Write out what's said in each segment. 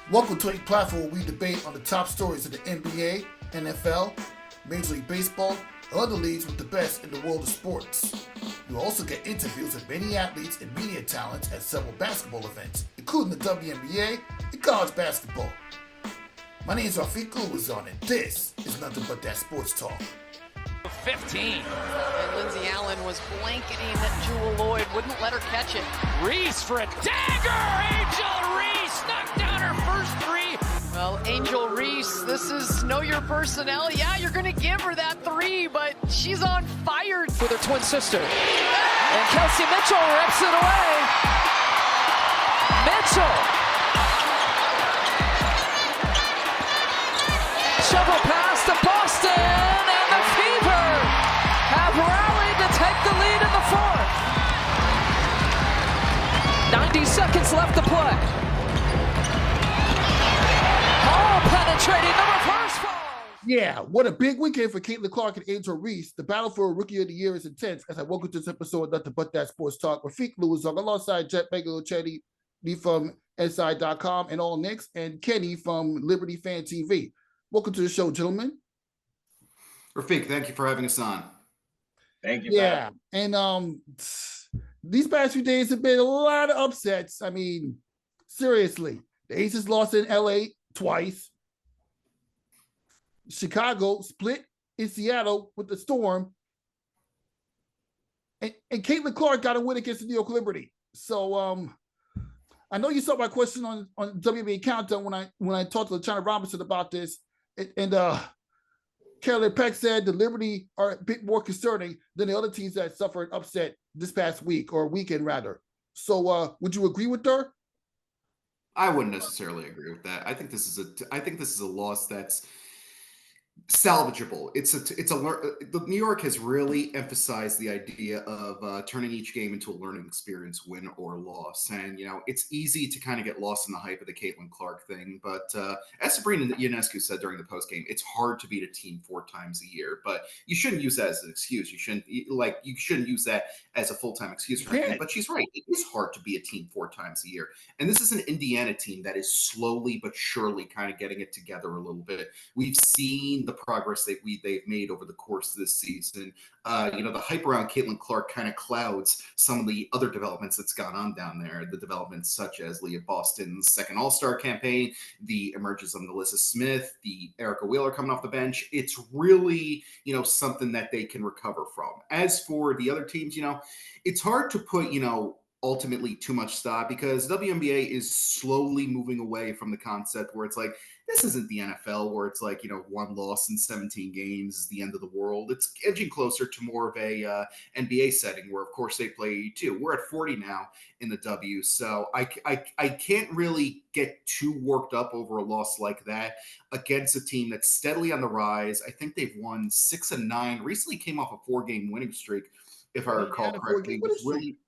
Welcome to a platform where we debate on the top stories of the NBA, NFL, Major League Baseball, and other leagues with the best in the world of sports. You'll also get interviews with many athletes and media talents at several basketball events, including the WNBA and college basketball. My name is Rafique Louison, and this is Nothing But That Sports Talk. 15. And Lindsay Allen was blanketing Jewel Lloyd, wouldn't let her catch it. Reese for a dagger! Angel Reese knocked down her first three. Well, Angel Reese, this is know your personnel. Yeah, you're going to give her that three, but she's on fire. With her twin sister. And Kelsey Mitchell rips it away. Mitchell. Shovel pass to Boston. Have rallied to take the lead in the fourth. 90 seconds left to play. Oh, penetrating the reverse falls. Yeah, what a big weekend for Catilin Clark and Angel Reese. The battle for Rookie of the Year is intense as I welcome to this episode of Nothing But That Sports Talk. Rafique Louison alongside Geoff Magliocchetti, me from SI.com and All Knicks, and Kenny from Liberty Fan TV. Welcome to the show, gentlemen. Rafique, thank you for having us on. Thank you. Yeah, and these past few days have been a lot of upsets. I mean, seriously, the Aces lost in LA twice. Chicago split in Seattle with the Storm. And Catilin Clark got a win against the New York Liberty. So I know you saw my question on WNBA Countdown when I talked to China Robinson about this. And Carolyn Peck said the Liberty are a bit more concerning than the other teams that suffered upset this past week or weekend rather. So would you agree with her? I wouldn't necessarily agree with that. I think this is a loss that's salvageable. The New York has really emphasized the idea of turning each game into a learning experience, win or loss. And it's easy to kind of get lost in the hype of the Catilin Clark thing. But as Sabrina Ionescu said during the post game, it's hard to beat a team 4 times a year. But you shouldn't use that as an excuse. You shouldn't use that as a full-time excuse for anything. But she's right. It is hard to be a team 4 times a year. And this is an Indiana team that is slowly but surely kind of getting it together a little bit. We've seen the progress they've made over the course of this season. The hype around Catilin Clark kind of clouds some of the other developments that's gone on down there. The developments such as Leah Boston's second All-Star campaign, the emergence of Melissa Smith, the Erica Wheeler coming off the bench. It's really, something that they can recover from. As for the other teams, it's hard to put, ultimately too much stock because WNBA is slowly moving away from the concept where it's like, this isn't the NFL where it's like, 1 loss in 17 games is the end of the world. It's edging closer to more of a NBA setting where, of course, they play 82. We're at 40 now in the W, so I can't really get too worked up over a loss like that against a team that's steadily on the rise. I think they've won 6 of 9. Recently came off a 4-game winning streak, if I recall correctly. It was really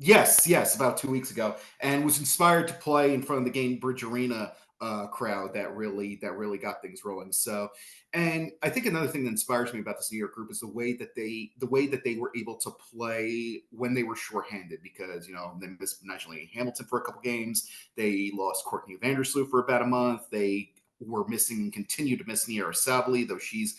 Yes, about 2 weeks ago, and was inspired to play in front of the Gainbridge Arena crowd that really got things rolling. So, and I think another thing that inspires me about this New York group is the way that they were able to play when they were shorthanded because they missed Najee Hamilton for a couple games, they lost Courtney Vandersloot for about a month, they were missing and continue to miss Niera Sabally, though she's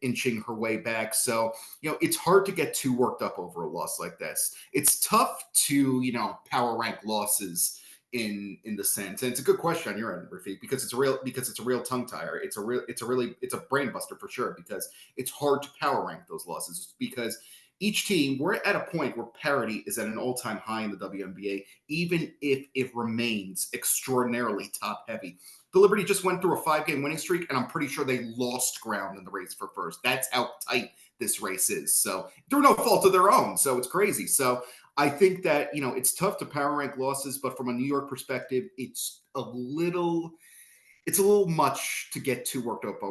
inching her way back. So, it's hard to get too worked up over a loss like this. It's tough to, power rank losses in the sense. And it's a good question on your end, Rafique, because it's a real tongue tire. It's a brain buster for sure, because it's hard to power rank those losses because each team, we're at a point where parity is at an all-time high in the WNBA, even if it remains extraordinarily top-heavy. The Liberty just went through a 5-game winning streak, and I'm pretty sure they lost ground in the race for first. That's how tight this race is. So through no fault of their own. So it's crazy. So I think that, it's tough to power rank losses, but from a New York perspective, it's a little much to get too worked up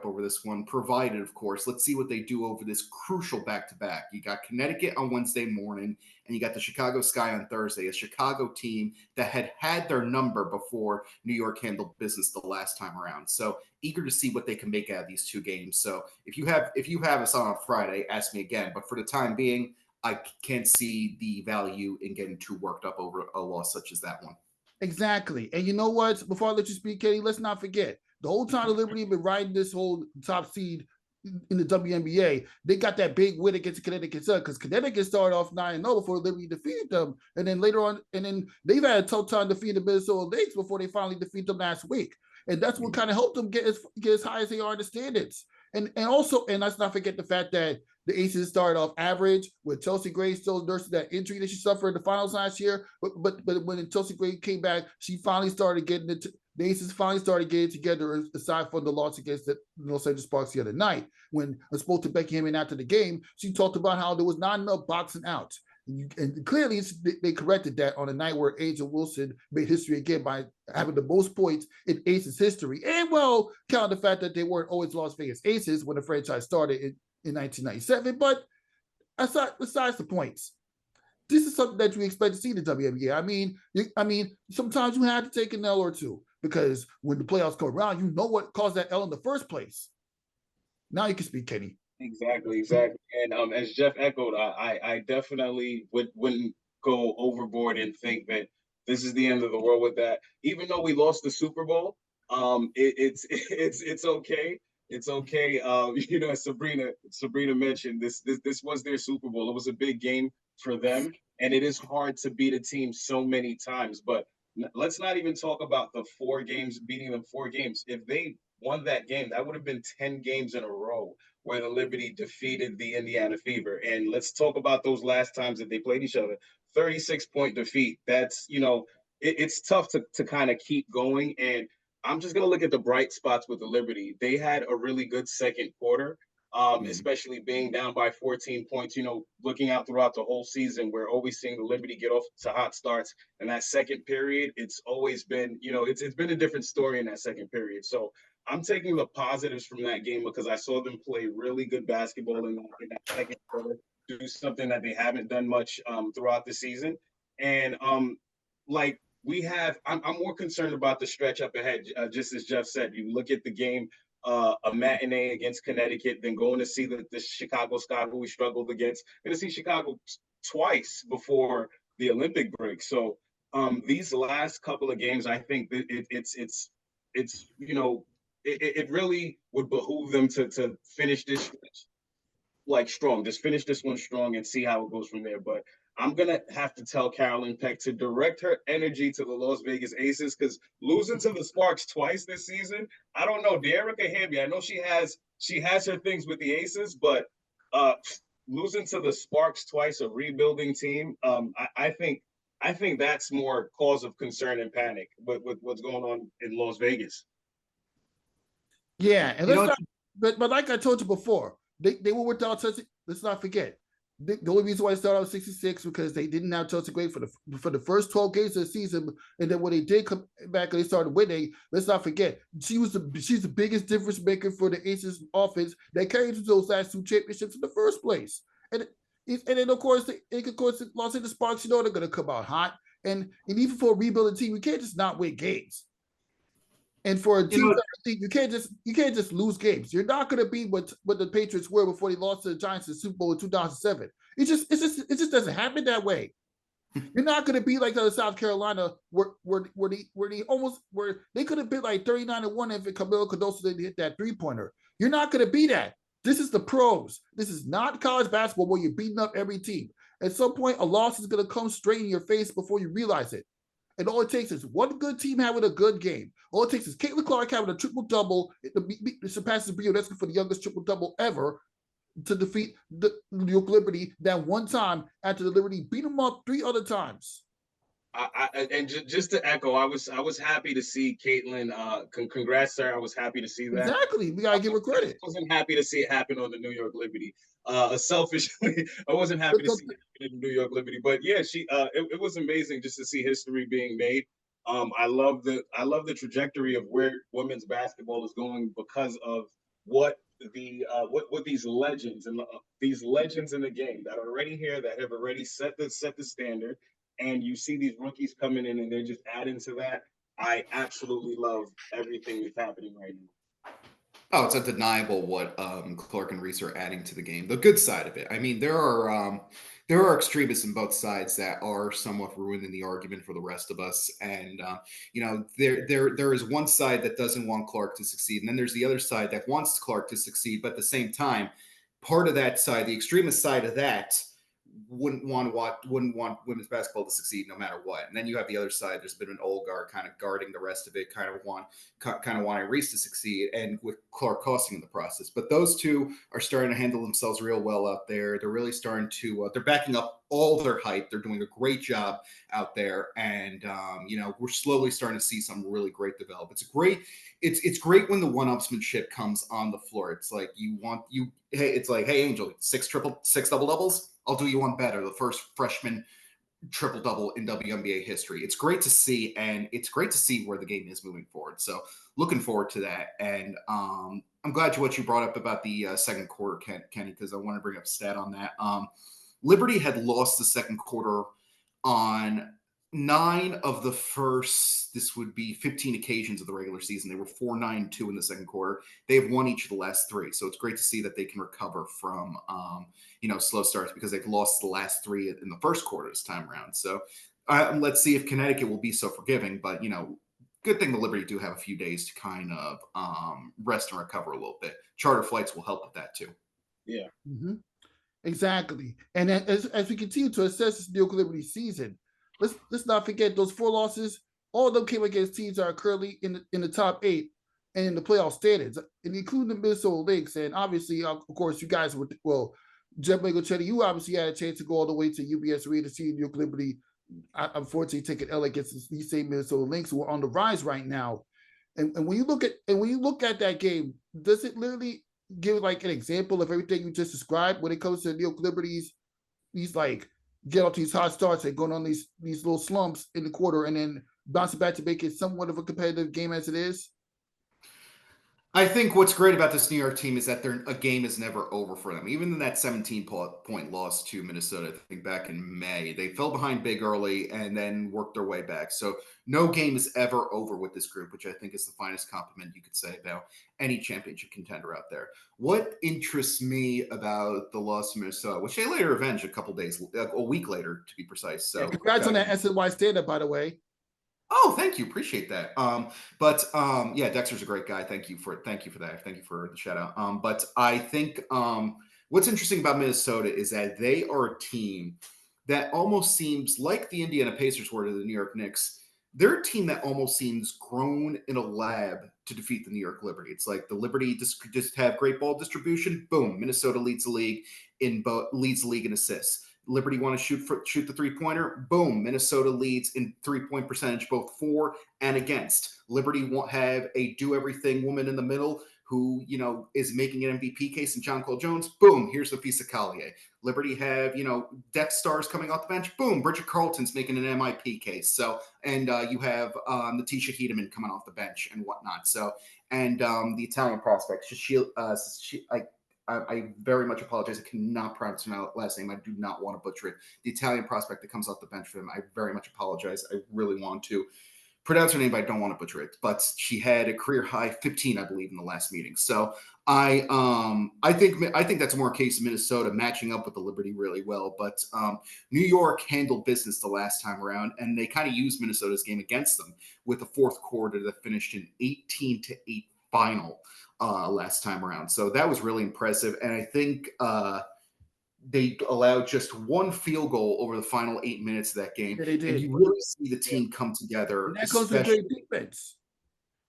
over this one, provided, of course, let's see what they do over this crucial back-to-back. You got Connecticut on Wednesday morning, and you got the Chicago Sky on Thursday, a Chicago team that had their number before New York handled business the last time around. So eager to see what they can make out of these 2 games. So if you have us on Friday, ask me again. But for the time being, I can't see the value in getting too worked up over a loss such as that one. Exactly. And you know what? Before I let you speak, Katie, let's not forget the whole time the Liberty been riding this whole top seed in the WNBA, they got that big win against Connecticut Sun because Connecticut started off 9-0 before Liberty defeated them. And then later on, and then they've had a tough time defeating the Minnesota Lynx before they finally defeat them last week. And that's what kind of helped them get as high as they are in the standings. And also, and let's not forget the fact that the Aces started off average with Chelsea Gray still nursing that injury that she suffered in the finals last year. But when Chelsea Gray came back, she finally started getting it. The Aces finally started getting together aside from the loss against the Los Angeles Sparks the other night. When I spoke to Becky Hammond after the game, she talked about how there was not enough boxing out. And clearly they corrected that on a night where Angel Wilson made history again by having the most points in Aces history. And well, count the fact that they weren't always Las Vegas Aces when the franchise started in 1997. But besides the points, this is something that we expect to see in the WNBA. I mean, sometimes you have to take an L or two because when the playoffs come around, you know what caused that L in the first place. Now you can speak, Kenny. Exactly. And as Geoff echoed, I definitely wouldn't go overboard and think that this is the end of the world with that. Even though we lost the Super Bowl, it's okay. It's okay. As Sabrina mentioned, this was their Super Bowl. It was a big game for them, and it is hard to beat a team so many times. But let's not even talk about the 4 games, beating them 4 games. If they won that game, that would have been 10 games in a row where the Liberty defeated the Indiana Fever. And let's talk about those last times that they played each other. 36-point defeat. That's, it's tough to kind of keep going. And I'm just going to look at the bright spots with the Liberty. They had a really good second quarter, especially being down by 14 points. Looking out throughout the whole season, we're always seeing the Liberty get off to hot starts. And that second period, it's always been, it's been a different story in that second period. So I'm taking the positives from that game because I saw them play really good basketball in that second quarter, do something that they haven't done much throughout the season. And I'm more concerned about the stretch up ahead. Just as Geoff said, you look at the game, a matinee against Connecticut, then going to see the Chicago Sky, who we struggled against. Going to see Chicago twice before the Olympic break. So these last couple of games, I think it really would behoove them to finish this strong. Just finish this one strong and see how it goes from there. But I'm going to have to tell Carolyn Peck to direct her energy to the Las Vegas Aces because losing to the Sparks twice this season, I don't know. De'Erica Hamby, I know she has her things with the Aces, but losing to the Sparks twice, a rebuilding team, I think that's more cause of concern and panic with what's going on in Las Vegas. Yeah, and but like I told you before, they were without Chelsea. Let's not forget. The only reason why they started out 66 because they didn't have Chelsea Gray for the first 12 games of the season, and then when they did come back and they started winning, let's not forget she's the biggest difference maker for the Aces offense that carried to those last 2 championships in the first place. And then of course Los Angeles Sparks, they're going to come out hot, and even for a rebuilding team, you can't just not win games. And for a team, you can't just lose games. You're not going to be what the Patriots were before they lost to the Giants in the Super Bowl in 2007. It just doesn't happen that way. You're not going to be like the South Carolina where they could have been like 39-1 if Camilo Cardoso didn't hit that 3-pointer. You're not going to be that. This is the pros. This is not college basketball where you're beating up every team. At some point, a loss is going to come straight in your face before you realize it. And all it takes is one good team having a good game. All it takes is Caitlin Clark having a triple-double. It surpasses Magliocchetti for the youngest triple-double ever to defeat the New York Liberty that one time after the Liberty beat them up 3 other times. Just to echo, I was happy to see Caitlin. Congrats, sir. I was happy to see that. Exactly. We got to give her credit. I wasn't happy to see it happen on the New York Liberty. Selfishly, I wasn't happy to see it in New York Liberty. But yeah, it was amazing just to see history being made. I love the trajectory of where women's basketball is going because of what these legends and these legends in the game that are already here that have already set the standard. And you see these rookies coming in and they're just adding to that. I absolutely love everything that's happening right now. Oh, it's undeniable what Clark and Reese are adding to the game. The good side of it. I mean, there are there are extremists in both sides that are somewhat ruining the argument for the rest of us. And there is one side that doesn't want Clark to succeed, and then there's the other side that wants Clark to succeed. But at the same time, part of that side, the extremist side of that, wouldn't want women's basketball to succeed no matter what. And then you have the other side. There's been an oligarch kind of guarding the rest of it, kind of wanting Reese to succeed, and with Clark costing in the process. But those two are starting to handle themselves real well out there. They're really starting to they're backing up all their hype. They're doing a great job out there, and we're slowly starting to see some really great develop. It's great when the one-upsmanship comes on the floor. It's like hey Angel, six double-doubles. I'll do you one better. The first freshman triple-double in WNBA history. It's great to see, and it's great to see where the game is moving forward. So looking forward to that. And I'm glad what you brought up about the second quarter, Kenny, because I want to bring up a stat on that. Liberty had lost the second quarter on 9 of the first, this would be 15 occasions of the regular season. They were 4-9-2 in the second quarter. They have won each of the last 3. So it's great to see that they can recover from, slow starts, because they've lost the last 3 in the first quarter this time around. So let's see if Connecticut will be so forgiving. But, good thing the Liberty do have a few days to kind of rest and recover a little bit. Charter flights will help with that too. Yeah. Mm-hmm. Exactly. And as we continue to assess this New York Liberty season, let's not forget those 4 losses. All of them came against teams that are currently in the top 8 and in the playoff standings, and including the Minnesota Lynx. And obviously, of course, you guys would, Geoff Magliocchetti, you obviously had a chance to go all the way to UBS Arena to see New York Liberty. Unfortunately, take an L against these same Minnesota Lynx, who are on the rise right now. And when you look at that game, does it literally give like an example of everything you just described when it comes to New York Liberty's these like get off these hot starts and going on these little slumps in the quarter and then bouncing back to make it somewhat of a competitive game as it is? I think what's great about this New York team is that a game is never over for them. Even in that 17-point loss to Minnesota, I think back in May, they fell behind big early and then worked their way back. So no game is ever over with this group, which I think is the finest compliment you could say about any championship contender out there. What interests me about the loss to Minnesota, which they later avenged a week later to be precise. So yeah, congrats on that SNY stand-up, by the way. Oh, thank you. Appreciate that. Dexter's a great guy. Thank you for that. Thank you for the shout out. But I think what's interesting about Minnesota is that they are a team that almost seems like the Indiana Pacers were to the New York Knicks. They're a team that almost seems grown in a lab to defeat the New York Liberty. It's like the Liberty just have great ball distribution. Boom, Minnesota leads the league in assists. Liberty want to shoot the three-pointer. Boom. Minnesota leads in three-point percentage, both for and against. Liberty won't have a do-everything woman in the middle who, is making an MVP case in John Cole Jones. Boom. Here's Lafisa Collier. Liberty have, depth stars coming off the bench. Boom. Bridget Carlton's making an MIP case. So, and you have Natisha Hedeman coming off the bench and whatnot. So, and the Italian prospect, I very much apologize. I cannot pronounce my last name. I do not want to butcher it. The Italian prospect that comes off the bench for them, I very much apologize. I really want to pronounce her name, but I don't want to butcher it. But she had a career high 15, I believe, in the last meeting. So I think that's more a case of Minnesota matching up with the Liberty really well. But New York handled business the last time around, and they kind of used Minnesota's game against them with a fourth quarter that finished in 18-8 final. Last time around. So that was really impressive. And I think they allowed just one field goal over the final 8 minutes of that game. Yeah, they did. And you really see the team come together. And that goes with great defense.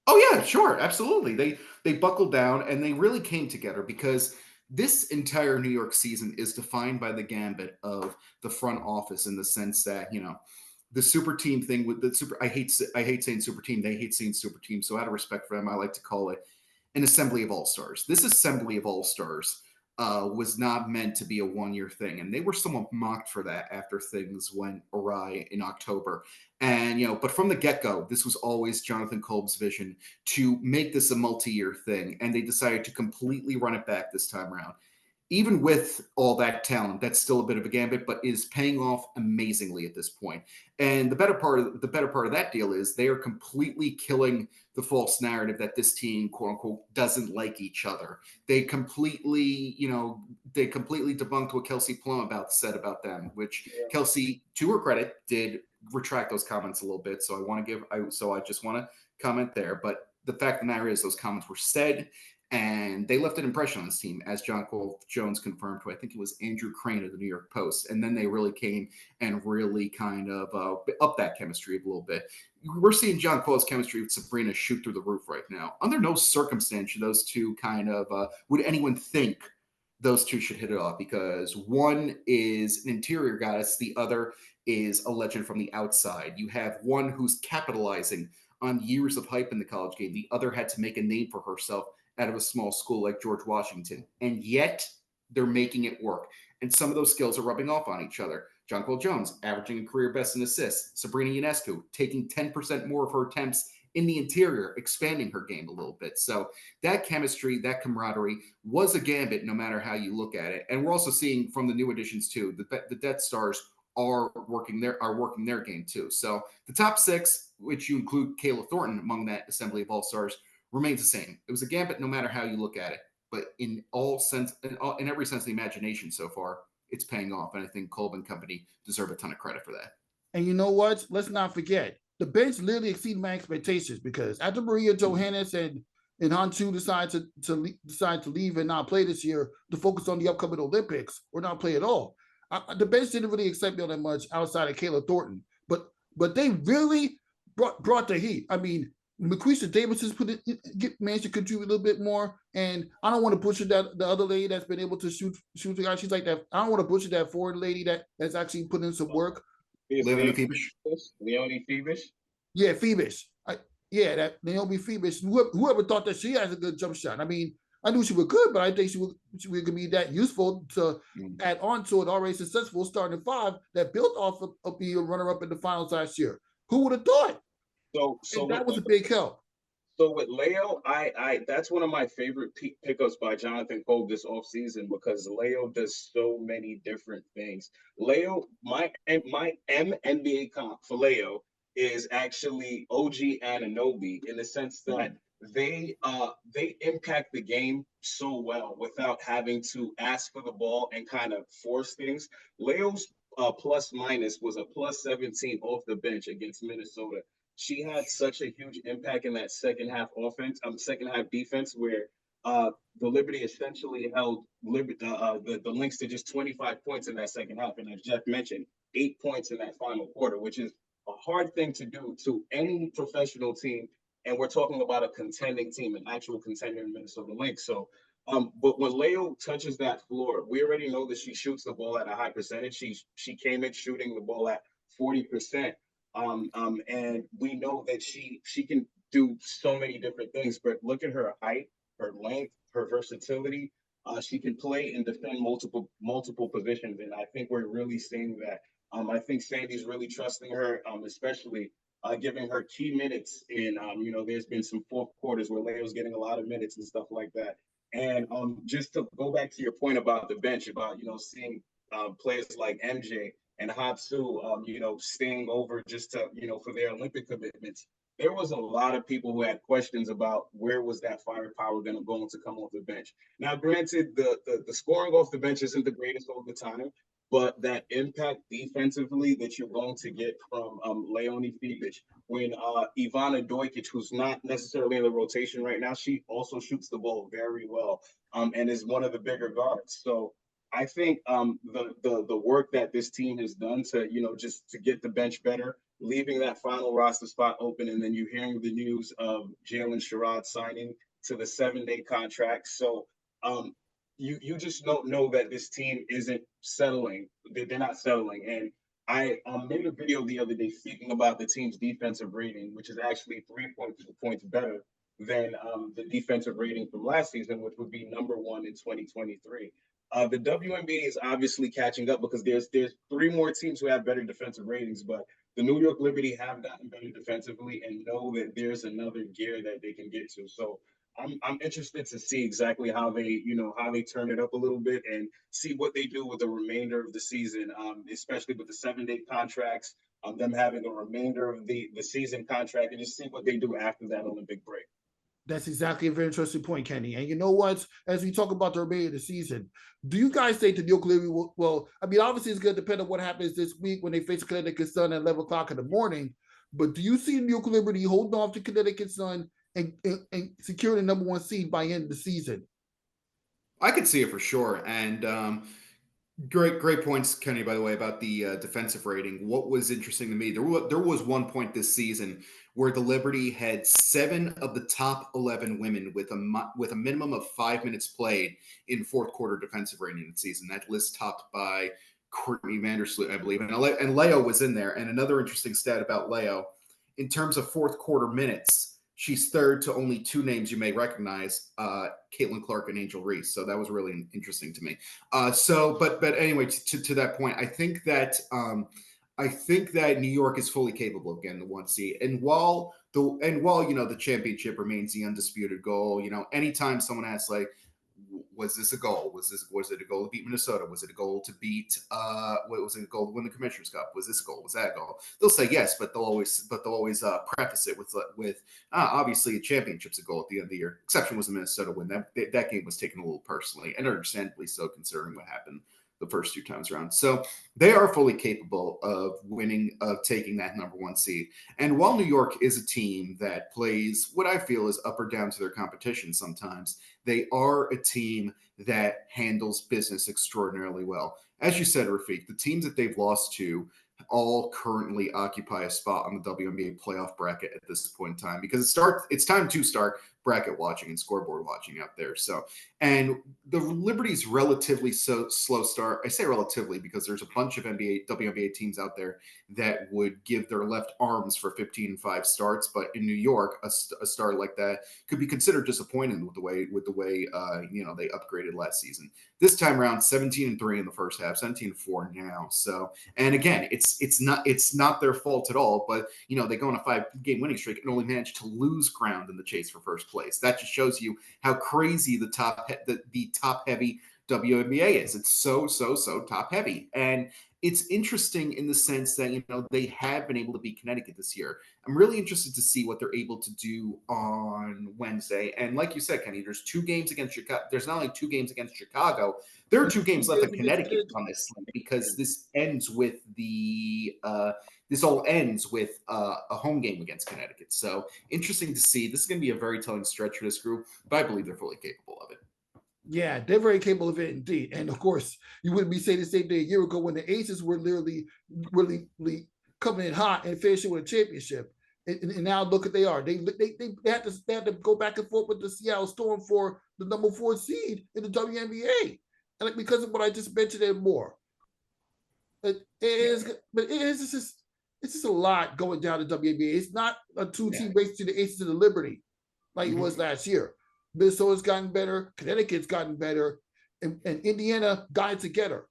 Oh, yeah, sure. Absolutely. They buckled down and they really came together because this entire New York season is defined by the gambit of the front office in the sense that, the super team thing with the super, I hate saying super team. They hate saying super team. So out of respect for them, I like to call it an assembly of all-stars. This assembly of all-stars was not meant to be a one-year thing, and they were somewhat mocked for that after things went awry in October. And, but from the get-go, this was always Jonathan Kolb's vision to make this a multi-year thing, and they decided to completely run it back this time around. even with all that talent, that's still a bit of a gambit, but is paying off amazingly at this point. And the better part of that deal is they are completely killing the false narrative that this team, quote unquote, doesn't like each other. They completely debunked what Kelsey Plum said about them, which Kelsey, to her credit, did retract those comments a little bit. So I just want to comment there. But the fact of the matter is, those comments were said, and they left an impression on this team, as John Cole Jones confirmed to, I think it was Andrew Crane of the New York Post. And then they really came and really kind of up that chemistry a little bit. We're seeing John Cole's chemistry with Sabrina shoot through the roof right now. Under no circumstance should those two would anyone think those two should hit it off, because one is an interior goddess, the other is a legend from the outside. You have one who's capitalizing on years of hype in the college game. The other had to make a name for herself out of a small school like George Washington. And yet they're making it work. And some of those skills are rubbing off on each other. John Cole Jones averaging a career best in assists. Sabrina Ionescu taking 10% more of her attempts in the interior, expanding her game a little bit. So that chemistry, that camaraderie was a gambit no matter how you look at it. And we're also seeing from the new additions too, the Death Stars are working their game too. So the top six, which you include Kayla Thornton among that assembly of all-stars, remains the same. It was a gambit no matter how you look at it, but in every sense of the imagination so far, it's paying off. And I think Kolb and company deserve a ton of credit for that. And you know what? Let's not forget, the bench literally exceeded my expectations, because after Maria Johannes and Hantu decide to leave and not play this year to focus on the upcoming Olympics or not play at all, the bench didn't really excite me all that much outside of Kayla Thornton. But they really brought the heat. I mean, McQuisha Davis has managed to contribute a little bit more, and I don't want to butcher that the other lady that's been able to shoot the guy. She's like that. I don't want to butcher that forward lady that's actually put in some work. Leonie Phoebus. Leonie Phoebus. Yeah, Phoebus. That Naomi Phoebus. Whoever thought that she has a good jump shot? I mean, I knew she was good, but I think she was gonna be that useful to add on to an already successful starting five that built off of being a runner-up in the finals last year. Who would have thought? So that was a big help. So with Leo, I that's one of my favorite pickups by Jonathan Kolb this offseason, because Leo does so many different things. Leo, my NBA comp for Leo is actually OG Anunoby, in the sense that they impact the game so well without having to ask for the ball and kind of force things. Leo's plus minus was a plus 17 off the bench against Minnesota. She had such a huge impact in that second half defense, where the Liberty essentially held the Lynx to just 25 points in that second half. And as Geoff mentioned, 8 points in that final quarter, which is a hard thing to do to any professional team. And we're talking about a contending team, an actual contender in Minnesota Lynx. So, but when Leo touches that floor, we already know that she shoots the ball at a high percentage. She came in shooting the ball at 40%. And we know that she can do so many different things, but look at her height, her length, her versatility. She can play and defend multiple positions, and I think we're really seeing that. I think Sandy's really trusting her, especially giving her key minutes. In there's been some fourth quarters where Leo's getting a lot of minutes and stuff like that. And just to go back to your point about the bench, about seeing players like MJ and Hatsu, staying over just to, for their Olympic commitments. There was a lot of people who had questions about where was that firepower going to come off the bench. Now, granted, the scoring off the bench isn't the greatest all the time, but that impact defensively that you're going to get from Leonie Phoebus, when Ivana Dojkic, who's not necessarily in the rotation right now, she also shoots the ball very well and is one of the bigger guards. So I think the work that this team has done to, just to get the bench better, leaving that final roster spot open, and then you hearing the news of Jalen Sherrod signing to the 7-day contract. So you just don't know that this team isn't settling. They're not settling. And I made a video the other day speaking about the team's defensive rating, which is actually 3.2 points better than the defensive rating from last season, which would be number 1 in 2023. The WNBA is obviously catching up, because there's 3 more teams who have better defensive ratings, but the New York Liberty have gotten better defensively and know that there's another gear that they can get to. So I'm interested to see exactly how they turn it up a little bit and see what they do with the remainder of the season, especially with the 7-day contracts, them having a remainder of the season contract, and just see what they do after that on the big break. That's exactly a very interesting point, Kenny. And you know what? As we talk about the remainder of the season, do you guys think the New York Liberty will? Well, I mean, obviously, it's going to depend on what happens this week when they face Connecticut Sun at 11 o'clock in the morning. But do you see New York Liberty holding off to Connecticut Sun and securing the number 1 seed by the end of the season? I could see it for sure. And great points, Kenny, by the way, about the defensive rating. What was interesting to me, there was one point this season where the Liberty had 7 of the top 11 women with a minimum of 5 minutes played in fourth quarter defensive rating in the season. That list topped by Courtney Vandersloot, I believe. And Leo was in there. And another interesting stat about Leo, in terms of fourth quarter minutes, she's third to only 2 names you may recognize, Catilin Clark and Angel Reese. So that was really interesting to me. But anyway, to that point, I think that New York is fully capable of getting the 1 seed. And while the championship remains the undisputed goal, anytime someone asks, like, was this a goal? Was it a goal to beat Minnesota? Was it a goal to beat was it a goal to win the Commissioner's Cup? Was this a goal? Was that a goal? They'll say yes, but they'll always preface it with obviously a championship's a goal at the end of the year. Exception was the Minnesota win. That game was taken a little personally, and understandably so, considering what happened the first 2 times around. So they are fully capable of taking that number 1 seed. And while New York is a team that plays what I feel is up or down to their competition sometimes, they are a team that handles business extraordinarily well. As you said, Rafique, the teams that they've lost to all currently occupy a spot on the WNBA playoff bracket at this point in time, because it's time to start bracket watching and scoreboard watching out there. So, and the Liberty's relatively slow start. I say relatively because there's a bunch of WNBA teams out there that would give their left arms for 15-5 starts, but in New York, a start like that could be considered disappointing with the way they upgraded last season. This time around, 17-3 in the first half, 17-4 now. So, and again, it's not their fault at all, but they go on a 5-game winning streak and only manage to lose ground in the chase for first place. That just shows you how crazy the top heavy WNBA is. It's so top heavy. And it's interesting in the sense that, they have been able to beat Connecticut this year. I'm really interested to see what they're able to do on Wednesday. And like you said, Kenny, there's 2 games against Chicago. There's not only 2 games against Chicago. There are 2 games left in Connecticut on this slate, because this ends with this all ends with a home game against Connecticut. So interesting to see. This is going to be a very telling stretch for this group, but I believe they're fully capable of it. Yeah, they're very capable of it indeed. And of course, you wouldn't be saying the same thing a year ago when the Aces were literally coming in hot and finishing with a championship. And now look what they are. They had to go back and forth with the Seattle Storm for the number 4 seed in the WNBA, and because of what I just mentioned and more. It's just a lot going down the WNBA. It's not a 2-team race to the Aces and the Liberty like it was last year. Minnesota's gotten better, Connecticut's gotten better, and Indiana got it together.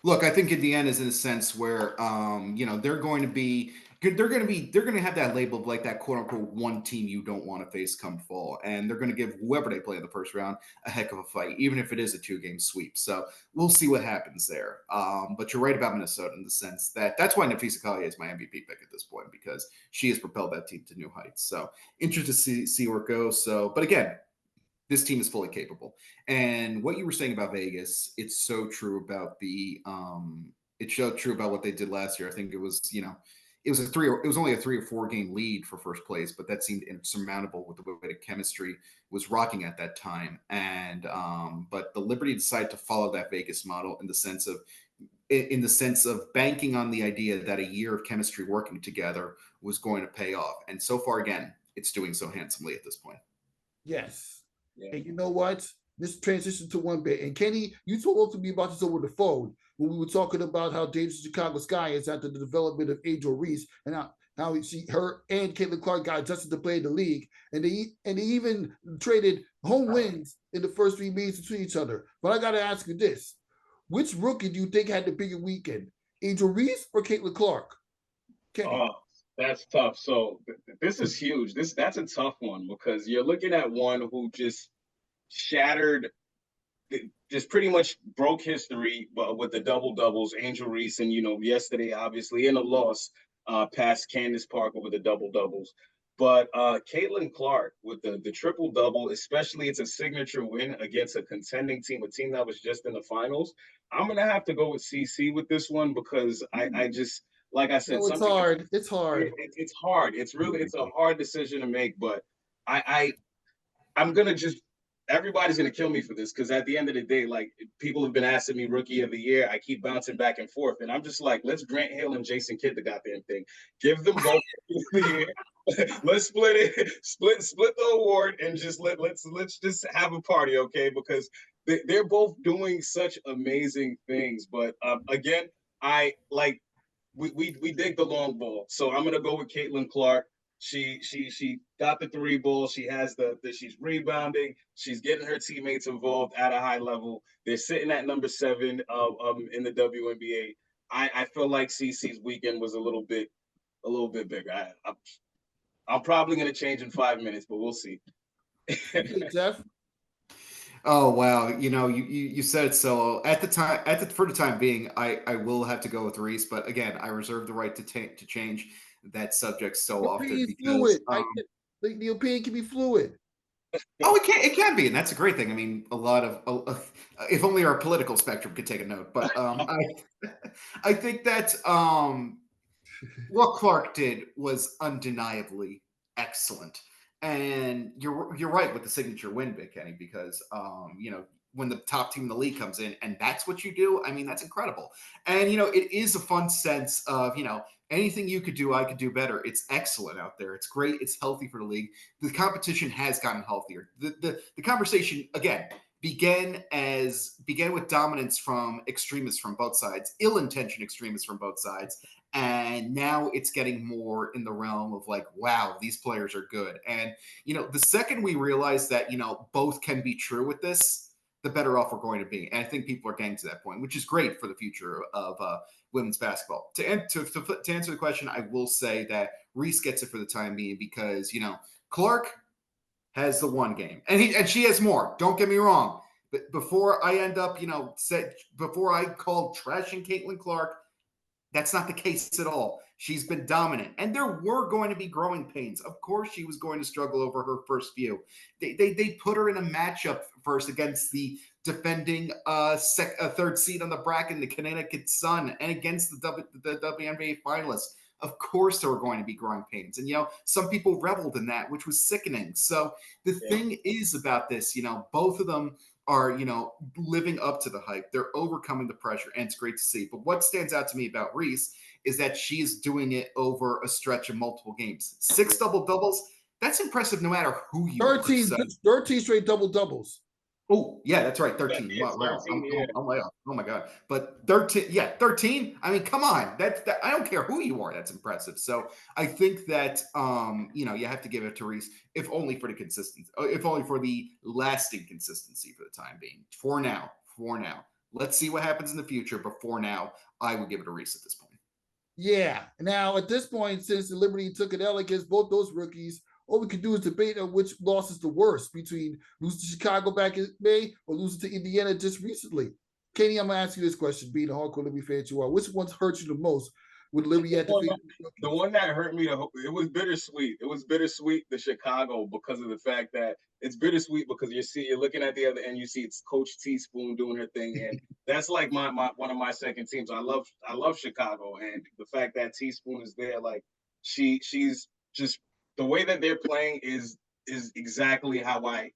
Look, I think Indiana's in a sense where they're going to have that label of like that quote unquote 1 team you don't want to face come fall, and they're going to give whoever they play in the first round a heck of a fight, even if it is a 2-game sweep. So we'll see what happens there. But you're right about Minnesota in the sense that that's why Napheesa Collier is my MVP pick at this point, because she has propelled that team to new heights. So interested to see where it goes. So, but again, this team is fully capable. And what you were saying about Vegas, it's so true about it's so true about what they did last year. I think it was only a 3 or 4 game lead for first place, but that seemed insurmountable with the way the chemistry was rocking at that time. And but the Liberty decided to follow that Vegas model in the sense of banking on the idea that a year of chemistry working together was going to pay off. And so far, again, it's doing so handsomely at this point. Yes. Yeah. And you know what? This transition to one bit. And Kenny, you told me about this over the phone when we were talking about how dangerous Chicago Sky is after the development of Angel Reese, and how her and Catilin Clark got adjusted to play in the league, and they even traded home wins in the first 3 meetings between each other. But I got to ask you this: which rookie do you think had the bigger weekend, Angel Reese or Catilin Clark? Kenny. That's tough. So this is huge. That's a tough one because you're looking at one who just shattered, just pretty much broke history with the double doubles. Angel Reese, and yesterday obviously in a loss past Candace Parker with the double doubles. But Caitlin Clark with the triple double, especially it's a signature win against a contending team, a team that was just in the finals. I'm gonna have to go with CC with this one because I just, like I said, No, it's something. hard. It's hard. It's hard. It's a hard decision to make, but I'm gonna just, everybody's gonna kill me for this because at the end of the day, like, people have been asking me rookie of the year. I keep bouncing back and forth, and I'm just like, let's Grant Hill and Jason Kidd the goddamn thing. Give them both rookie of the year. Let's split it, split the award, and just let's just have a party, okay? Because they're both doing such amazing things. But again, I like, we dig the long ball, so I'm gonna go with Caitlin Clark. She got the three ball. She has she's rebounding. She's getting her teammates involved at a high level. They're sitting at number 7 in the WNBA. I feel like CC's weekend was a little bit bigger. I'm probably gonna change in 5 minutes, but we'll see. Geoff? Oh wow! You said it. So for the time being, I will have to go with Reese. But again, I reserve the right to change that subject so Your often opinion's because fluid. The opinion can be fluid. it can be, and that's a great thing. I mean, a lot of if only our political spectrum could take a note. But I think that what Clark did was undeniably excellent. And you're right with the signature win, Big Kenny, because when the top team in the league comes in and that's what you do, I mean, that's incredible. And it is a fun sense of anything you could do, I could do better. It's excellent out there. It's great. It's healthy for the league. The competition has gotten healthier. The conversation again began with dominance from extremists from both sides, ill-intentioned extremists from both sides. And now it's getting more in the realm of like, wow, these players are good. And, the second we realize that, both can be true with this, the better off we're going to be. And I think people are getting to that point, which is great for the future of women's basketball. To answer the question, I will say that Reese gets it for the time being because, Clark has the one game and she has more. Don't get me wrong. But before I end up, before I call trashing Caitlin Clark, that's not the case at all. She's been dominant. And there were going to be growing pains. Of course, she was going to struggle over her first few. They put her in a matchup first against the defending third seed on the bracket, the Connecticut Sun, and against the WNBA finalists. Of course, there were going to be growing pains. And, some people reveled in that, which was sickening. So the thing is about this, both of them are, living up to the hype. They're overcoming the pressure, and it's great to see. But what stands out to me about Reese is that she is doing it over a stretch of multiple games. 6 double-doubles, that's impressive no matter who you are. 13 straight double-doubles. Oh, yeah, that's right. 13. Yeah, Wow. 13, I'm way off. Oh my God. But 13, 13. I mean, come on. I don't care who you are. That's impressive. So I think that you have to give it to Reese, if only for the consistency, if only for the lasting consistency for the time being. For now. Let's see what happens in the future. But for now, I would give it to Reese at this point. Yeah. Now, at this point, since the Liberty took an L against both those rookies, all we can do is debate on which loss is the worst between losing to Chicago back in May or losing to Indiana just recently. Kenny, I'm going to ask you this question, being a hardcore Liberty fan you are. Which ones hurt you the most with Liberty at the one that hurt me, it was bittersweet. It was bittersweet, the Chicago, because of the fact that it's bittersweet because you're looking at the other end, you see it's Coach Teaspoon doing her thing, and that's like my one of my second teams. I love Chicago, and the fact that Teaspoon is there, like she's just, the way that they're playing is exactly how I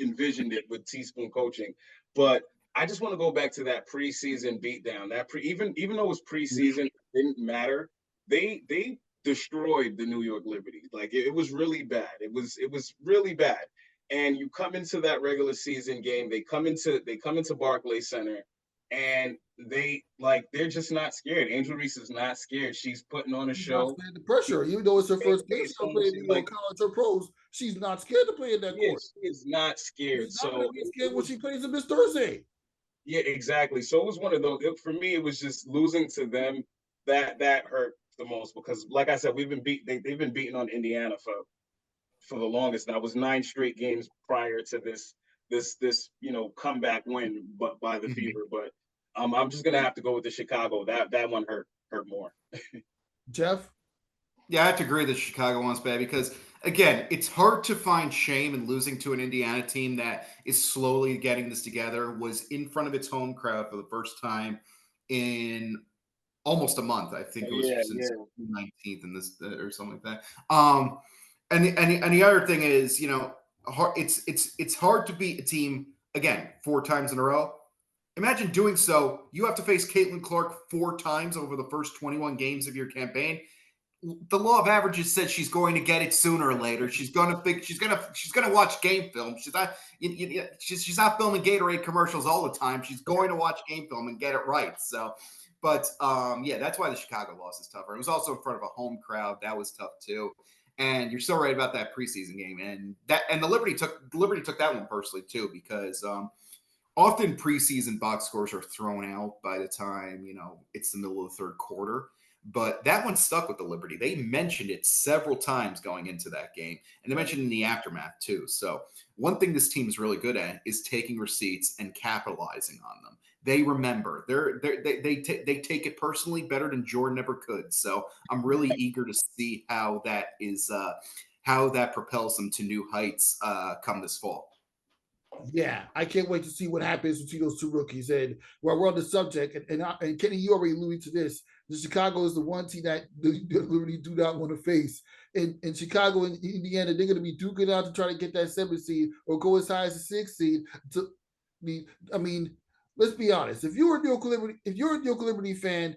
envisioned it with Teaspoon coaching. But I just want to go back to that preseason beatdown. Even though it was preseason, it didn't matter. They destroyed the New York Liberty. Like it was really bad. It was really bad. And you come into that regular season game, they come into Barclays Center, and they're just not scared. Angel Reese is not scared. She's putting on a show. The pressure, even though it's her first game, she's playing college or pros. She's not scared to play in that court. She is not scared. She's not going to be scared when she plays in this Thursday. Yeah, exactly. So it was one of those. For me, it was just losing to them that hurt. the most because, like I said, they've been beating on Indiana for the longest. That was 9 straight games prior to this comeback win, but by the Fever. But I'm just gonna have to go with the Chicago. That one hurt more. Geoff? Yeah, I have to agree that Chicago one's bad because, again, it's hard to find shame in losing to an Indiana team that is slowly getting this together, was in front of its home crowd for the first time in almost a month. I think it was since 19th and this or something like that. And the other thing is, it's hard to beat a team again 4 times in a row. Imagine doing so. You have to face Caitlin Clark 4 times over the first 21 games of your campaign. The law of averages says she's going to get it sooner or later. She's going to watch game film. She's not filming Gatorade commercials all the time. She's going to watch game film and get it right. So, but that's why the Chicago loss is tougher. It was also in front of a home crowd. That was tough too. And you're so right about that preseason game. And the Liberty took that one personally too, because often preseason box scores are thrown out by the time it's the middle of the third quarter. But that one stuck with the Liberty. They mentioned it several times going into that game, and they mentioned it in the aftermath too. So one thing this team is really good at is taking receipts and capitalizing on them. They remember. They take it personally better than Jordan ever could. So I'm really eager to see how that propels them to new heights come this fall. Yeah, I can't wait to see what happens between those 2 rookies. And while we're on the subject, and Kenny, you already alluded to this, the Chicago is the one team that the Liberty do not want to face. In Chicago and Indiana, they're going to be duking out to try to get that 7th seed or go as high as the 6th seed. Let's be honest. If you're a York Liberty fan,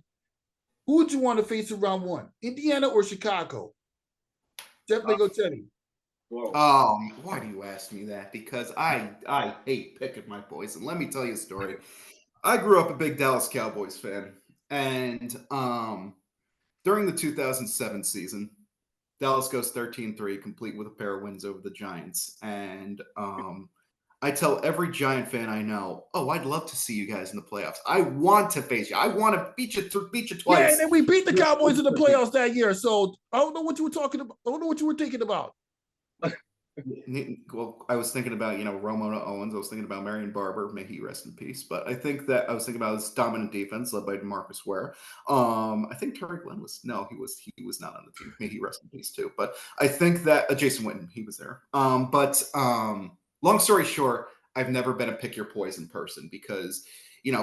who would you want to face in round 1, Indiana or Chicago? Geoff Magliocchetti. Oh, why do you ask me that? Because I hate picking my poison. Let me tell you a story. I grew up a big Dallas Cowboys fan, and during the 2007 season, Dallas goes 13-3, complete with a pair of wins over the Giants. And I tell every Giant fan I know, I'd love to see you guys in the playoffs. I want to face you. I want to beat you twice. Yeah, and then we beat the Cowboys in the playoffs that year. So I don't know what you were talking about. I don't know what you were thinking about. Well, I was thinking about, Ramona Owens. I was thinking about Marion Barber. May he rest in peace. But I think that I was thinking about his dominant defense led by DeMarcus Ware. I think Terry Glenn he was not on the team. May he rest in peace too. But I think that Jason Witten, he was there. Long story short, I've never been a pick your poison person because,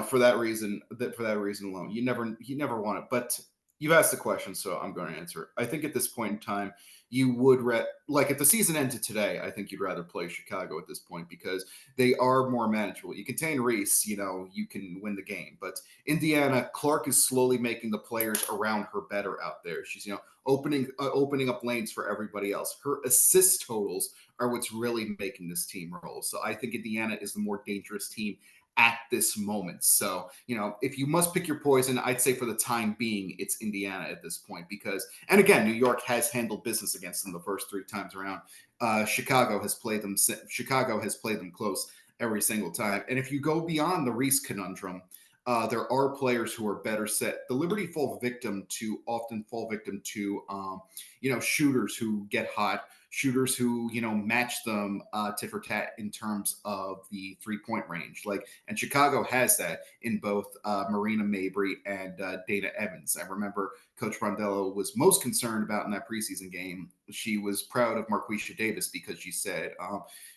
for that reason alone, you never want it. But you've asked the question, so I'm going to answer it. I think at this point in time, you would if the season ended today, I think you'd rather play Chicago at this point because they are more manageable. You contain Reese, you can win the game. But Indiana, Clark is slowly making the players around her better out there. She's opening up lanes for everybody else. Her assist totals are what's really making this team roll. So I think Indiana is the more dangerous team at this moment. So, if you must pick your poison, I'd say for the time being, it's Indiana at this point because, and again, New York has handled business against them the first 3 times around. Chicago has played them close every single time. And if you go beyond the Reese conundrum, there are players who are better set. The Liberty often fall victim to, shooters who get hot, shooters who, match them tit for tat in terms of the 3-point range. And Chicago has that in both Marina Mabry and Dana Evans. I remember Coach Brondello was most concerned about in that preseason game. She was proud of Marquisha Davis because she said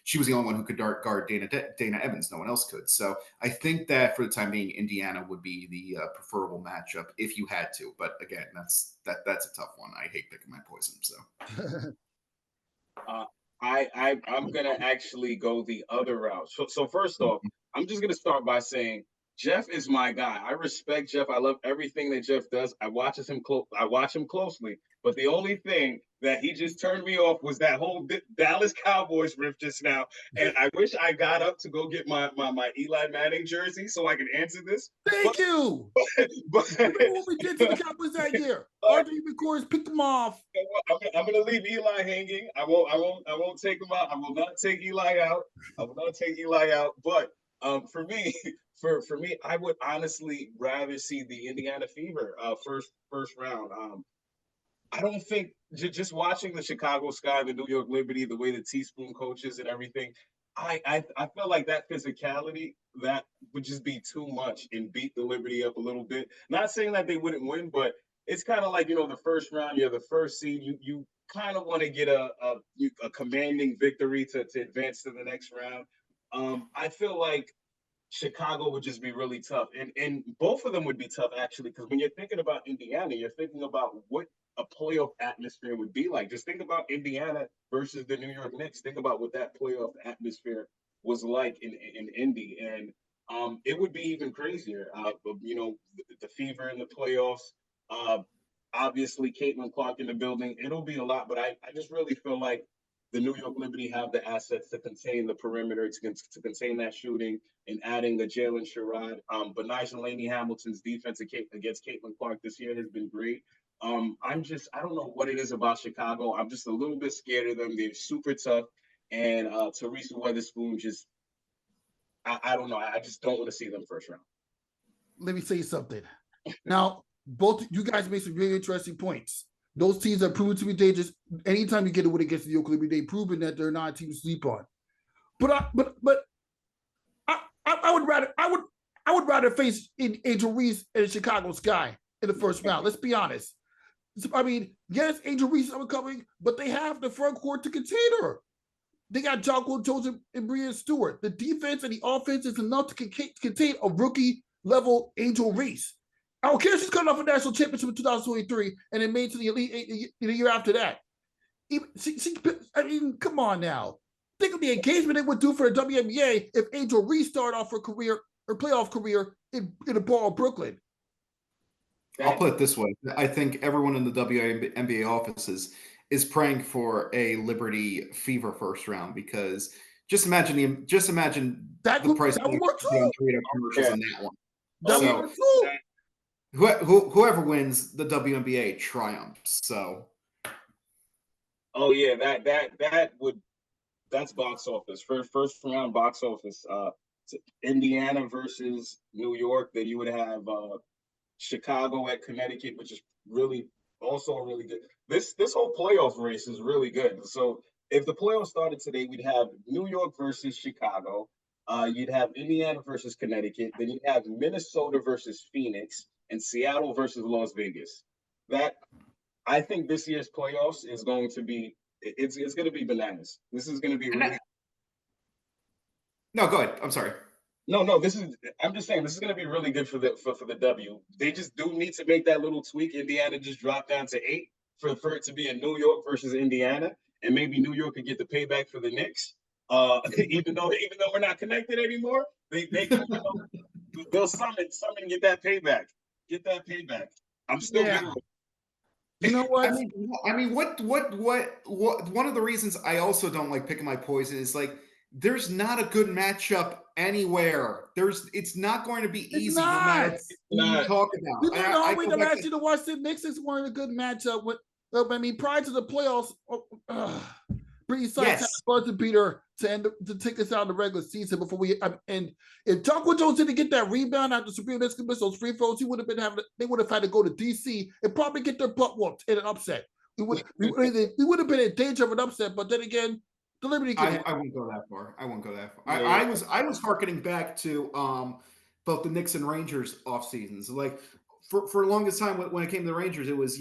she was the only one who could guard Dana Evans. No one else could. So I think that for the time being, Indiana would be the preferable matchup if you had to. But again, that's a tough one. I hate picking my poison. So. I'm gonna actually go the other route. So first off, I'm just gonna start by saying Geoff is my guy. I respect Geoff. I love everything that Geoff does. I watch him closely. But the only thing that he just turned me off was that whole Dallas Cowboys riff just now. And I wish I got up to go get my Eli Manning jersey so I could answer this. Thank you. But remember what we did to the Cowboys that year? RJ McCoy picked them off. I'm gonna leave Eli hanging. I won't take him out. I will not take Eli out. But for me, I would honestly rather see the Indiana Fever first round. I don't think just watching the Chicago Sky, the New York Liberty, the way the Teaspoon coaches and everything, I feel like that physicality that would just be too much and beat the Liberty up a little bit. Not saying that they wouldn't win, but it's kind of like, the first round, you're the first seed, you kind of want to get a commanding victory to advance to the next round. I feel like Chicago would just be really tough. And both of them would be tough, actually, because when you're thinking about Indiana, you're thinking about what a playoff atmosphere would be like. Just think about Indiana versus the New York Knicks. Think about what that playoff atmosphere was like in Indy. And it would be even crazier. The fever in the playoffs. Obviously, Caitlin Clark in the building. It'll be a lot, but I just really feel like the New York Liberty have the assets to contain the perimeter, to contain that shooting, and adding a Jalen Sherrod. But Nigel Laney Hamilton's defense against Caitlin Clark this year has been great. I don't know what it is about Chicago. I'm just a little bit scared of them. They're super tough. And Teresa Weatherspoon I don't know. I just don't want to see them first round. Let me say something. Now, both you guys made some really interesting points. Those teams are proven to be dangerous. Anytime you get a win against the York Liberty, they've proven that they're not a team to sleep on. But I would rather face Angel Reese and Chicago Sky in the first round. Let's be honest. I mean, yes, Angel Reese is coming, but they have the front court to contain her. They got Jonquil Jones and Breanna Stewart. The defense and the offense is enough to contain a rookie level Angel Reese. I don't care if she's coming off a national championship in 2023 and then made to the Elite Eight the year after that. Come on now. Think of the engagement it would do for the WNBA if Angel Reese started off her playoff career in the ball of Brooklyn. I'll put it this way. I think everyone in the WNBA offices is praying for a Liberty fever first round, because just imagine the price of commercials in that one. That would work too. Whoever wins the WNBA triumphs. So, oh yeah, that's box office. First round box office. Indiana versus New York. Then you would have Chicago at Connecticut, which is really also really good. This whole playoff race is really good. So if the playoffs started today, we'd have New York versus Chicago. You'd have Indiana versus Connecticut. Then you'd have Minnesota versus Phoenix. And Seattle versus Las Vegas. That, I think this year's playoffs is going to be, it's going to be bananas. This is going to be really. No, go ahead. I'm sorry. No, I'm just saying this is going to be really good for the W. They just do need to make that little tweak. Indiana just dropped down to 8 for it to be a New York versus Indiana, and maybe New York could get the payback for the Knicks. Even though we're not connected anymore, they'll summon and get that payback. Get that payback. I'm still good. You know what? I mean, what? One of the reasons I also don't like picking my poison is like there's not a good matchup anywhere. It's not going to be easy. No matter what you talk about. You know, the last year the Washington Knicks is one of the good matchup. Prior to the playoffs, Brady Sykes had to beat her to take us out of the regular season before we and if Jonquil Jones didn't get that rebound after Supreme Knicks missed those free throws, they would have had to go to DC and probably get their butt whooped in an upset. We would have been in danger of an upset, but then again, the Liberty. I won't go that far. I was harkening back to both the Knicks and Rangers off seasons. Like for the longest time when it came to the Rangers, it was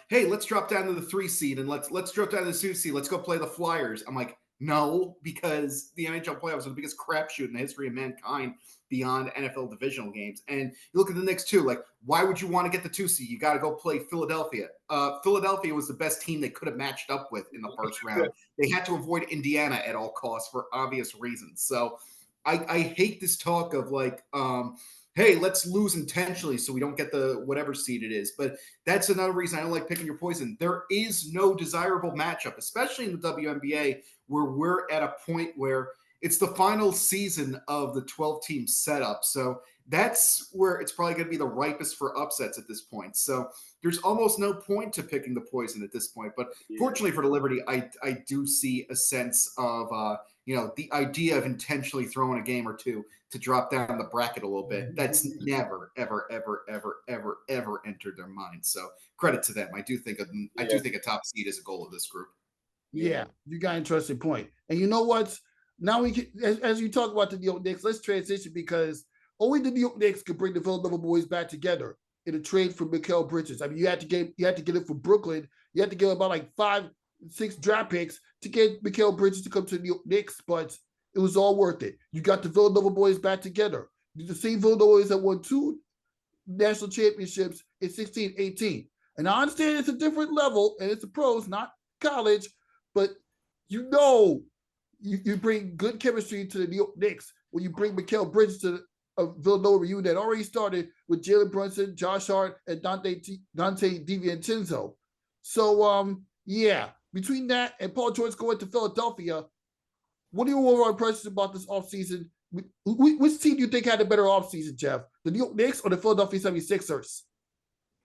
hey, let's drop down to the 3 seed and let's drop down to the 2 seed. Let's go play the Flyers. I'm like, no, because the NHL playoffs are the biggest crapshoot in the history of mankind beyond NFL divisional games. And you look at the Knicks too. Like, why would you want to get the 2 seed? You got to go play Philadelphia. Philadelphia was the best team they could have matched up with in the first round. They had to avoid Indiana at all costs for obvious reasons. So I hate this talk of like, hey, let's lose intentionally so we don't get the whatever seed it is. But that's another reason I don't like picking your poison. There is no desirable matchup, especially in the WNBA, where we're at a point where it's the final season of the 12-team setup. So that's where it's probably going to be the ripest for upsets at this point. So there's almost no point to picking the poison at this point. But fortunately for the Liberty, I do see a sense of the idea of intentionally throwing a game or two to drop down the bracket a little bit. That's never, ever, ever, ever, ever, ever entered their minds. So credit to them. I do think a top seed is a goal of this group. Yeah, you got an interesting point. And you know what? Now we can, as you talk about the New York Knicks, let's transition because only the New York Knicks could bring the Villanova boys back together in a trade for Mikel Bridges. I mean, you had to get it from Brooklyn. You had to get about like 5-6 draft picks to get Mikel Bridges to come to the New York Knicks, but it was all worth it. You got the Villanova boys back together. The same Villanova boys that won 2 national championships in 16-18. And I understand it's a different level and it's the pros, not college, but you bring good chemistry to the New York Knicks when you bring Mikel Bridges to a Villanova reunion that already started with Jalen Brunson, Josh Hart, and Dante DiVincenzo. So, between that and Paul George going to Philadelphia, what are your overall impressions about this offseason? Which team do you think had a better offseason, Geoff? The New York Knicks or the Philadelphia 76ers?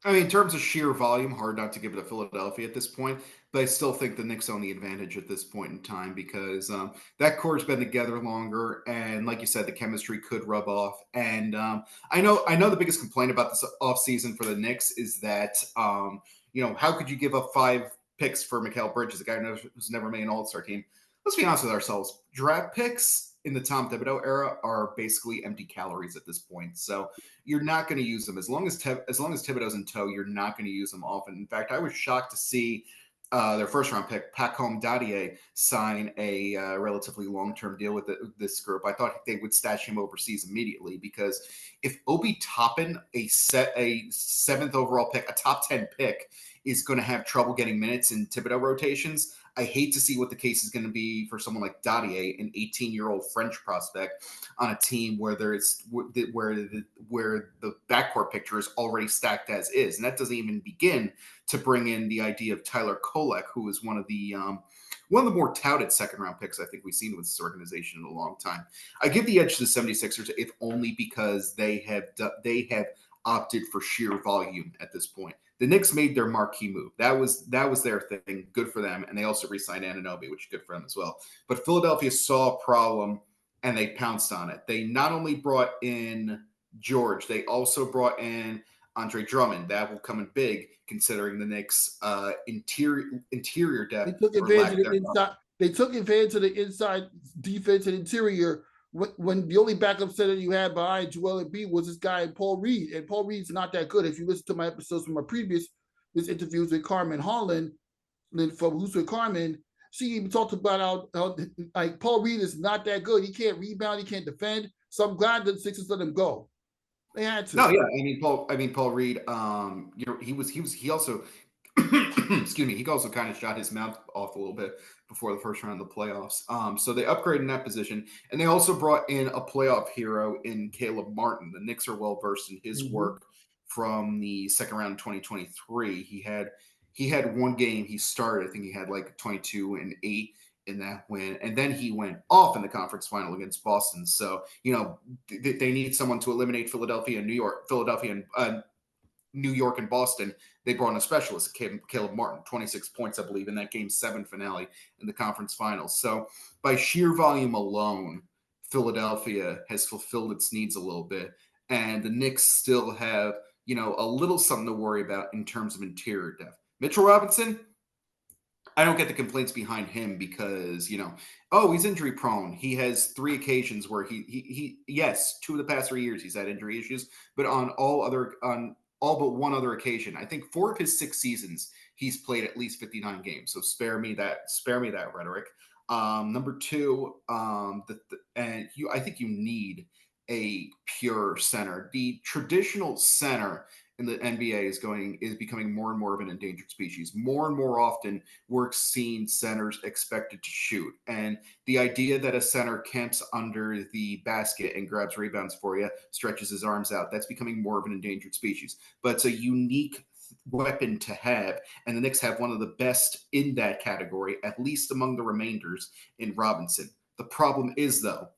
I mean, in terms of sheer volume, hard not to give it to Philadelphia at this point, but I still think the Knicks own the advantage at this point in time because that core's been together longer, and like you said, the chemistry could rub off. And I know the biggest complaint about this offseason for the Knicks is that how could you give up 5 picks for Mikel Bridges, a guy who's never made an All-Star team? Let's be honest with ourselves. Draft picks in the Tom Thibodeau era are basically empty calories at this point. So you're not going to use them as long as Thibodeau's in tow. You're not going to use them often. In fact, I was shocked to see their first round pick, Pacome Dadier, sign a relatively long-term deal with this group. I thought they would stash him overseas immediately because if Obi Toppin, a 7th overall pick, a top 10 pick, is going to have trouble getting minutes in Thibodeau rotations, I hate to see what the case is going to be for someone like Dadier, an 18-year-old French prospect, on a team where the backcourt picture is already stacked as is, and that doesn't even begin to bring in the idea of Tyler Kolek, who is one of the more touted second-round picks I think we've seen with this organization in a long time. I give the edge to the 76ers, if only because they have opted for sheer volume at this point. The Knicks made their marquee move. That was their thing. Good for them. And they also re-signed Anunoby, which is good for them as well. But Philadelphia saw a problem and they pounced on it. They not only brought in George, they also brought in Andre Drummond. That will come in big considering the Knicks' interior depth. They took advantage of the inside. They took advantage of the inside defense and interior when the only backup center you had behind Joel Embiid was this guy, Paul Reed. And Paul Reed's not that good. If you listen to my episodes from my previous interviews with Carmen Holland, from Who's with Carmen, she even talked about how like Paul Reed is not that good. He can't rebound, he can't defend. So I'm glad that the Sixers let him go. They had to. No, yeah. I mean Paul Reed, he also excuse me, he also kind of shot his mouth off a little bit before the first round of the playoffs. So they upgraded in that position, and they also brought in a playoff hero in Caleb Martin. The Knicks are well versed in his work from the second round of 2023. He had one game he started. I think he had like 22 and 8 in that win, and then he went off in the conference final against Boston. So they need someone to eliminate Philadelphia and New York and Boston. They brought in a specialist, Caleb Martin, 26 points, I believe, in that Game 7 finale in the conference finals. So by sheer volume alone, Philadelphia has fulfilled its needs a little bit, and the Knicks still have a little something to worry about in terms of interior depth. Mitchell Robinson, I don't get the complaints behind him because, he's injury prone. He has 3 occasions where yes, 2 of the past 3 years he's had injury issues, but on all but one other occasion, I think 4 of his 6 seasons, he's played at least 59 games. So spare me that rhetoric. Number 2, I think you need a pure center. The traditional center in the NBA is becoming more and more of an endangered species. More and more often, we're seeing centers expected to shoot. And the idea that a center camps under the basket and grabs rebounds for you, stretches his arms out, that's becoming more of an endangered species. But it's a unique weapon to have, and the Knicks have one of the best in that category, at least among the remainders, in Robinson. The problem is, though,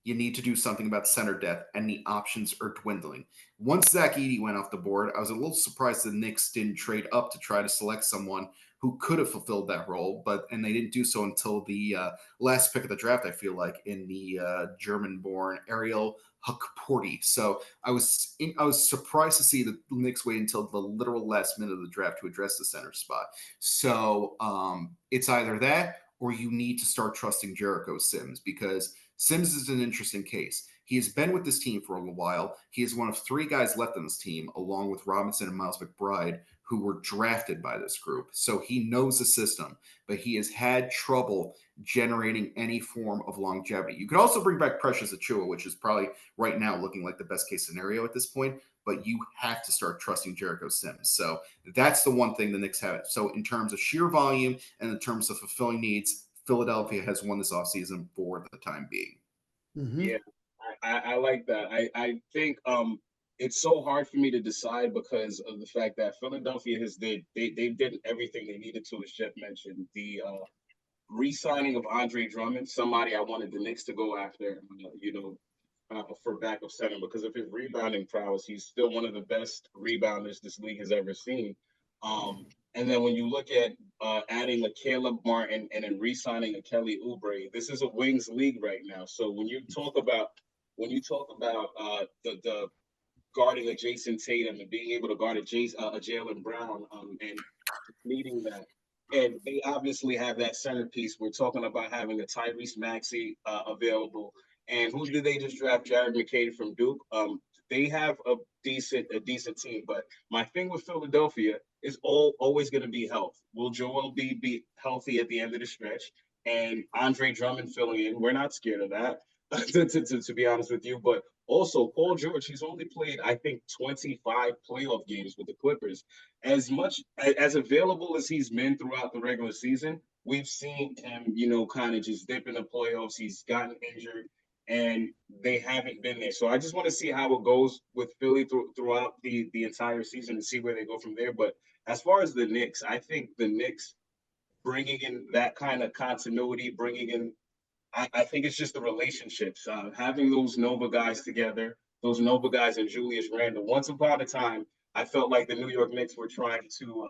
you need to do something about center depth, and the options are dwindling. Once Zach Edey went off the board, I was a little surprised the Knicks didn't trade up to try to select someone who could have fulfilled that role, and they didn't do so until the last pick of the draft, I feel like, in the German-born Ariel Hukporti. So I was surprised to see the Knicks wait until the literal last minute of the draft to address the center spot. So it's either that or you need to start trusting Jericho Sims, because Sims is an interesting case. He has been with this team for a little while. He is one of 3 guys left on this team, along with Robinson and Miles McBride, who were drafted by this group. So he knows the system, but he has had trouble generating any form of longevity. You could also bring back Precious Achiuwa, which is probably right now looking like the best case scenario at this point, but you have to start trusting Jericho Sims. So that's the one thing the Knicks have. So in terms of sheer volume and in terms of fulfilling needs, Philadelphia has won this offseason for the time being. Mm-hmm. Yeah, I like that. I think it's so hard for me to decide because of the fact that Philadelphia they did everything they needed to, as Geoff mentioned. The re-signing of Andre Drummond, somebody I wanted the Knicks to go after, for backup center because of his rebounding prowess. He's still one of the best rebounders this league has ever seen. And then when you look at adding a Caleb Martin and then re-signing a Kelly Oubre, this is a wings league right now. So when you talk about the guarding a Jason Tatum and being able to guard a Jaylen Brown and needing that, and they obviously have that centerpiece. We're talking about having a Tyrese Maxey available. And who did they just draft? Jared McCade from Duke. They have a decent team, but my thing with Philadelphia is always going to be health. Will Joel be healthy at the end of the stretch? And Andre Drummond filling in. We're not scared of that, to be honest with you. But also, Paul George, he's only played, I think, 25 playoff games with the Clippers. As much as available as he's been throughout the regular season, we've seen him, kind of just dip in the playoffs. He's gotten injured, and they haven't been there. So I just want to see how it goes with Philly throughout the entire season and see where they go from there. But as far as the Knicks, I think the Knicks bringing in that kind of continuity, I think it's just the relationships, having those Nova guys together, those Nova guys and Julius Randle. Once upon a time, I felt like the New York Knicks were trying to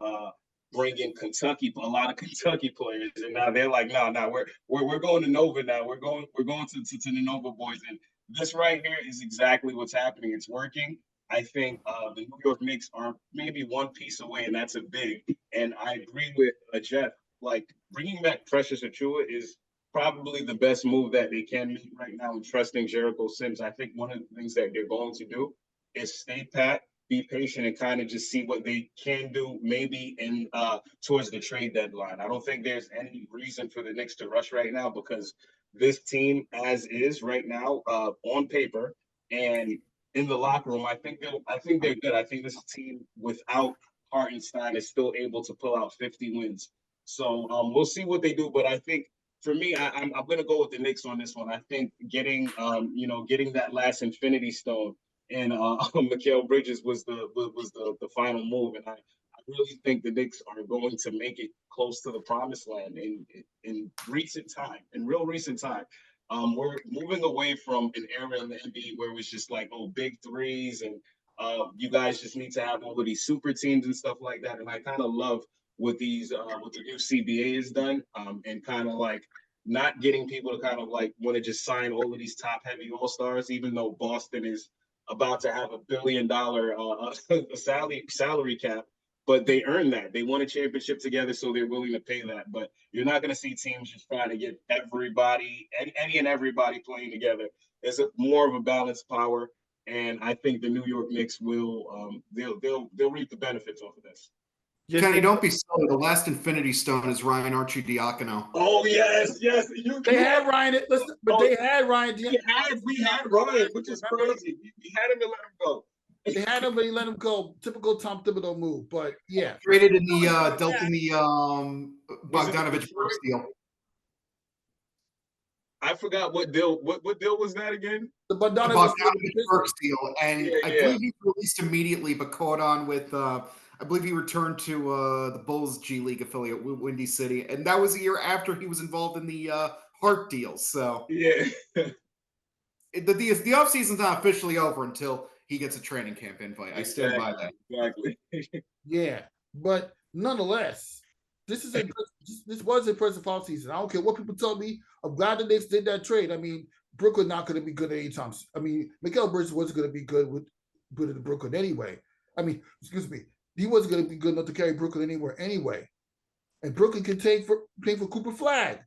bring in a lot of Kentucky players, and now they're like, no, we're going to Nova now. We're going to the Nova boys, and this right here is exactly what's happening. It's working. I think the New York Knicks are maybe one piece away, and that's a big. And I agree with Geoff. Like bringing back Precious Achiuwa is probably the best move that they can make right now in trusting Jericho Sims. I think one of the things that they're going to do is stay pat, be patient, and kind of just see what they can do maybe in towards the trade deadline. I don't think there's any reason for the Knicks to rush right now because this team as is right now on paper and in the locker room, I think they're good. I think this team without Hartenstein is still able to pull out 50 wins. So we'll see what they do, but I think for me, I'm going to go with the Knicks on this one. I think getting that last Infinity Stone and Mikel Bridges was the final move, and I really think the Knicks are going to make it close to the promised land in real recent time. We're moving away from an era in the NBA where it was just like big threes and you guys just need to have all of these super teams and stuff like that, and I kind of love what the new CBA has done, and kind of like not getting people to kind of like want to just sign all of these top heavy all-stars, even though Boston is about to have $1 billion salary cap, but they earned that. They won a championship together, so they're willing to pay that. But you're not going to see teams just trying to get everybody, any and everybody playing together. There's more of a balanced power, and I think the New York Knicks will they'll reap the benefits off of this. Kenny, don't be silly. The last Infinity Stone is Ryan Arcidiacono. Oh yes. They had Ryan. Listen, but they had Ryan. We had Ryan, which is crazy. We had him and let him go. They had him, but he let him go. Typical Tom Thibodeau move. But yeah, Traded in the dealt in the Bogdanovich first deal. I forgot what deal. What deal was that again? The Bogdanovich first deal, and I yeah. believe he released immediately, but caught on with. I believe he returned to the Bulls G League affiliate, Windy City, and that was a year after he was involved in the Hart deal. So yeah, the offseason's not officially over until he gets a training camp invite. I stand by that. Exactly. Yeah, but nonetheless, this was impressive offseason. I don't care what people tell me. I'm glad the Knicks did that trade. I mean, Brooklyn not going to be good anytime. I mean, Mikel Bridges wasn't going to be good with Brooklyn anyway. I mean, excuse me, he wasn't going to be good enough to carry Brooklyn anywhere anyway. And Brooklyn can take for Cooper Flag.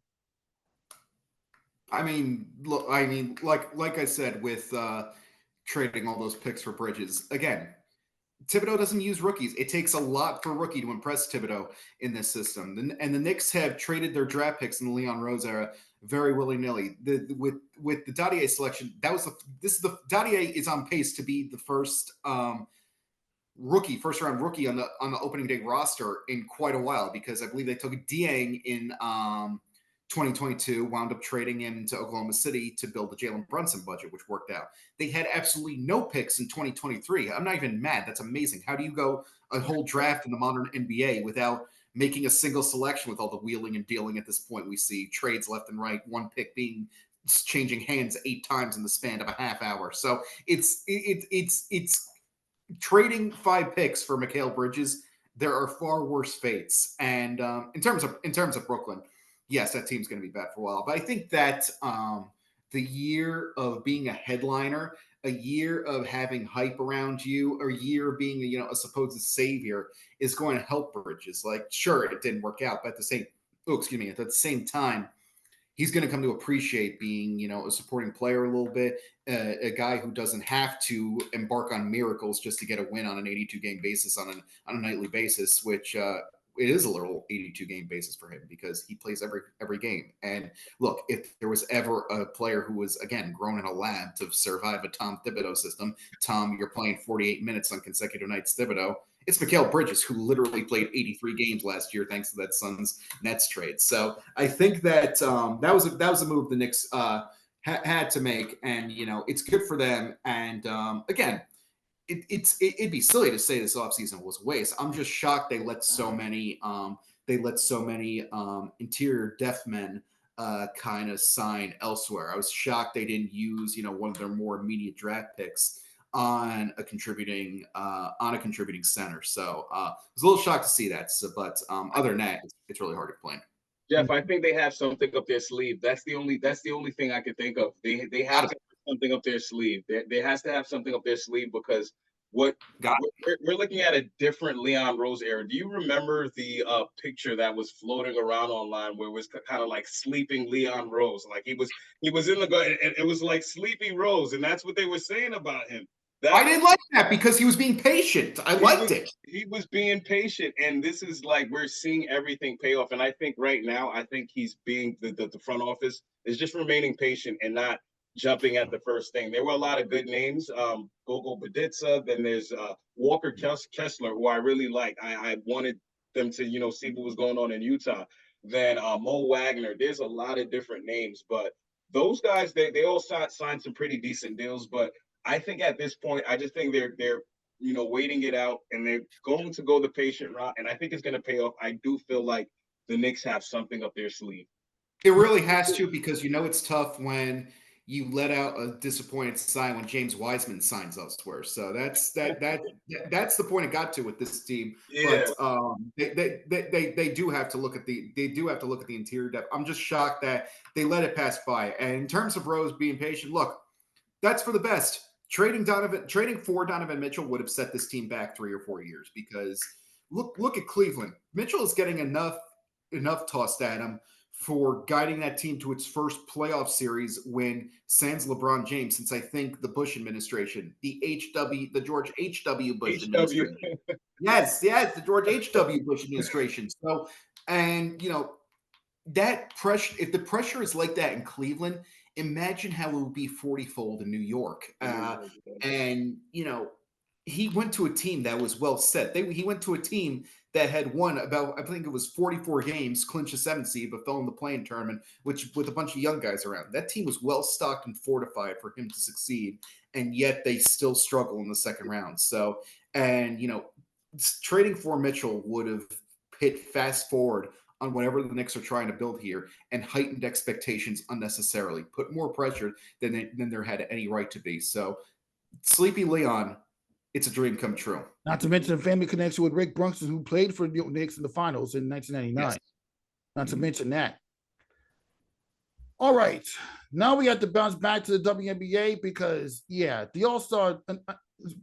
I mean, look, like I said, with trading all those picks for Bridges, again, Thibodeau doesn't use rookies. It takes a lot for a rookie to impress Thibodeau in this system. And the Knicks have traded their draft picks in the Leon Rose era very willy-nilly. With the Dadier selection, Dadier is on pace to be the first first round rookie on the opening day roster in quite a while, because I believe they took Dieng in 2022, wound up trading him to Oklahoma City to build the Jalen Brunson budget, which worked out. They had absolutely no picks in 2023. I'm not even mad. That's amazing. How do you go a whole draft in the modern NBA without making a single selection with all the wheeling and dealing at this point? We see trades left and right, one pick being changing hands 8 times in the span of a half hour. So it's trading 5 picks for Mikel Bridges. There are far worse fates. And in terms of Brooklyn, yes, that team's going to be bad for a while. But I think that the year of being a headliner, a year of having hype around you, a year of being a supposed savior is going to help Bridges. Like, sure, it didn't work out, but at the same time, he's going to come to appreciate being, a supporting player a little bit, a guy who doesn't have to embark on miracles just to get a win on an 82-game basis on a nightly basis, which it is a little 82-game basis for him because he plays every game. And look, if there was ever a player who was, again, grown in a lab to survive a Tom Thibodeau system, Tom, you're playing 48 minutes on consecutive nights, Thibodeau, it's Mikel Bridges, who literally played 83 games last year thanks to that Suns Nets trade. So I think that that was a move the Knicks had to make, and it's good for them. And again, it'd be silly to say this offseason was a waste. I'm just shocked they let so many interior depth men kind of sign elsewhere. I was shocked they didn't use one of their more immediate draft picks on a contributing center. So I was a little shocked to see that. So, but other than that, it's really hard to explain. Jeff, I think they have something up their sleeve. That's the only thing I can think of. They have to have something up their sleeve. There has to have something up their sleeve because we're looking at a different Leon Rose era. Do you remember the picture that was floating around online where it was kind of like sleeping Leon Rose? Like he was in the and it was like Sleepy Rose, and that's what they were saying about him. I didn't like that because he was being patient. I liked it. He was being patient, and this is like we're seeing everything pay off. And I think right now, he's being the front office is just remaining patient and not jumping at the first thing. There were a lot of good names. Gogo Baditsa, then there's Walker Kessler, who I really like. I wanted them to see what was going on in Utah. Then Mo Wagner. There's a lot of different names, but those guys they all signed some pretty decent deals, but I think at this point, I just think they're waiting it out, and they're going to go the patient route, and I think it's going to pay off. I do feel like the Knicks have something up their sleeve. It really has to, because it's tough when you let out a disappointed sign when James Wiseman signs elsewhere. So that's the point it got to with this team. Yeah. But they do have to look at the interior depth. I'm just shocked that they let it pass by. And in terms of Rose being patient, look, that's for the best. Trading for Donovan Mitchell would have set this team back 3 or 4 years, because look at Cleveland. Mitchell is getting enough tossed at him for guiding that team to its first playoff series win sans LeBron James since I think the Bush administration, the George H.W. Bush administration. Yes, the George H.W. Bush administration. So, and that pressure, if the pressure is like that in Cleveland, imagine how it would be 40-fold in New York. And, he went to a team that was well set. He went to a team that had won about, I think it was 44 games, clinched a 7th seed, but fell in the play-in tournament, which with a bunch of young guys around. That team was well stocked and fortified for him to succeed, and yet they still struggle in the second round. So, and trading for Mitchell would have hit fast forward on whatever the Knicks are trying to build here and heightened expectations unnecessarily, put more pressure than there had any right to be. So Sleepy Leon, it's a dream come true. Not to mention a family connection with Rick Brunson, who played for the Knicks in the finals in 1999. Yes. Not to mention that. All right. Now we have to bounce back to the WNBA because, the All-Star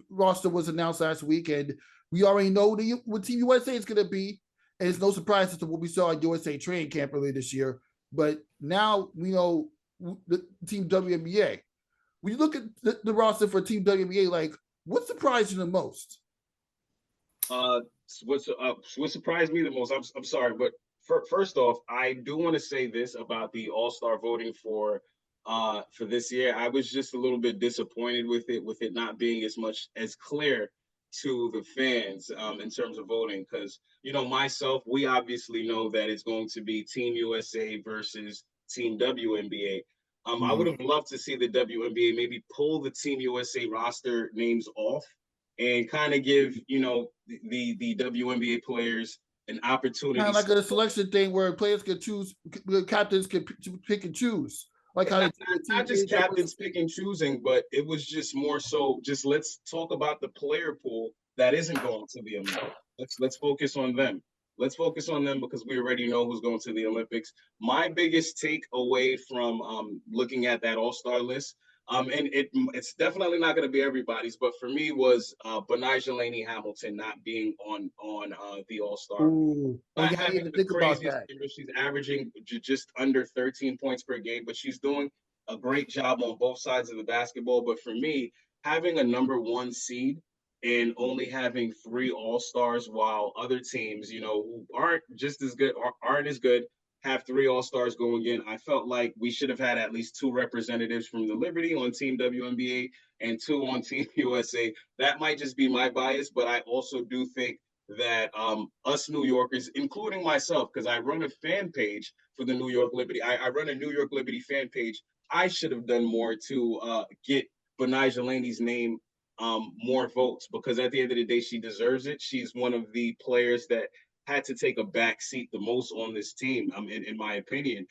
roster was announced last week, and we already know what Team USA is going to be. And it's no surprise as to what we saw at USA training camp earlier this year. But now we know the Team WNBA. When you look at the roster for Team WNBA, like, what surprised you the most? What surprised me the most? I'm sorry, but first off, I do want to say this about the All-Star voting for this year. I was just a little bit disappointed with it not being as clear to the fans in terms of voting, because myself, we obviously know that it's going to be Team USA versus Team WNBA. I would have loved to see the WNBA maybe pull the Team USA roster names off and kind of give the WNBA players an opportunity. Kind of like a selection thing where players could choose, the captains could pick and choose. Like how not just captains pick and choosing, but it was just more so just let's talk about the player pool that isn't going to the Olympics. Let's focus on them. Let's focus on them because we already know who's going to the Olympics. My biggest takeaway from looking at that All-Star list, and it's definitely not going to be everybody's, but for me was Magliocchetti Hamilton not being on the All-Star. Not having the craziest year. She's averaging just under 13 points per game, but she's doing a great job on both sides of the basketball. But for me, having a number 1 seed and only having 3 All-Stars, while other teams, who aren't just as good or aren't as good, have 3 All-Stars going in, I felt like we should have had at least 2 representatives from the Liberty on Team WNBA and 2 on Team USA. That might just be my bias, but I also do think that us New Yorkers, including myself, because I run a fan page for the New York Liberty. I run a New York Liberty fan page. I should have done more to get Magliochetti's name more votes, because at the end of the day, she deserves it. She's one of the players that had to take a back seat the most on this team, in my opinion.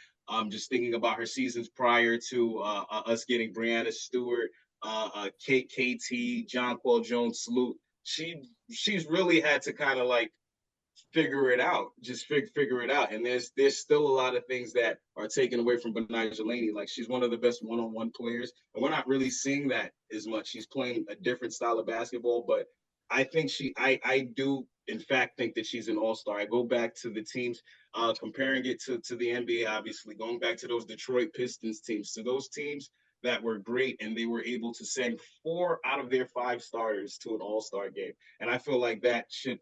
Just thinking about her seasons prior to us getting Breanna Stewart, KT, Jonquel Jones Salute. She's really had to kind of like figure it out, just figure it out. And there's still a lot of things that are taken away from Magliocchetti. Like, she's one of the best one-on-one players, and we're not really seeing that as much. She's playing a different style of basketball, but I think I do in fact think that she's an all-star. I go back to the teams, comparing it to the NBA, obviously, going back to those Detroit Pistons teams, to those teams that were great, and they were able to send 4 out of their 5 starters to an all-star game. And I feel like that should,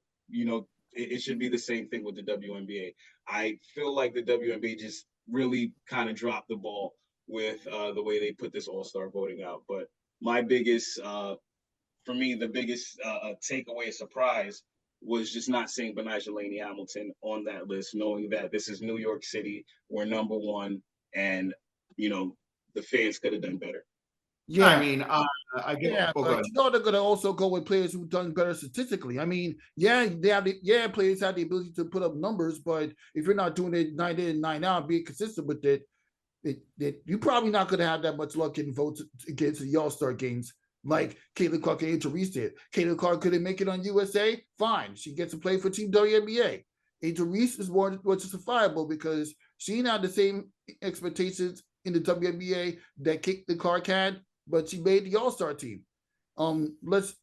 it should be the same thing with the WNBA. I feel like the WNBA just really kind of dropped the ball with the way they put this all-star voting out. But my biggest, for me, the biggest takeaway surprise was just not seeing Magliocchetti Hamilton on that list, knowing that this is New York City, we're number 1, and, the fans could have done better. Yeah, I mean, I get. Yeah, but they're going to also go with players who've done better statistically. I mean, players have the ability to put up numbers, but if you're not doing it 9 in, 9 out, being consistent with it, you're probably not going to have that much luck getting votes against the All-Star games like Caitlin Clark and Angel Reese did. Caitlin Clark couldn't make it on USA, fine. She gets to play for Team WNBA. Angel Reese is more justifiable because she didn't have the same expectations in the WNBA that Caitlin Clark had, but she made the All-Star team. Let's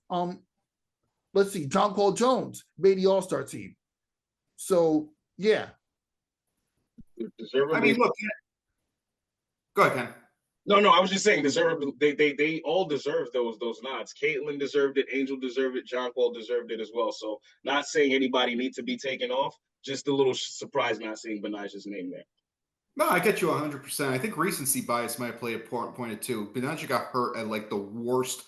see, Jonquel Jones made the All-Star team. So yeah. I mean, look. Go ahead, Ken. No, I was just saying, they all deserve those nods. Caitlin deserved it, Angel deserved it, Jonquel deserved it as well. So not saying anybody needs to be taken off, just a little surprise not seeing Benaja's name there. No, I get you 100%. I think recency bias might play a point too. Benaja got hurt at like the worst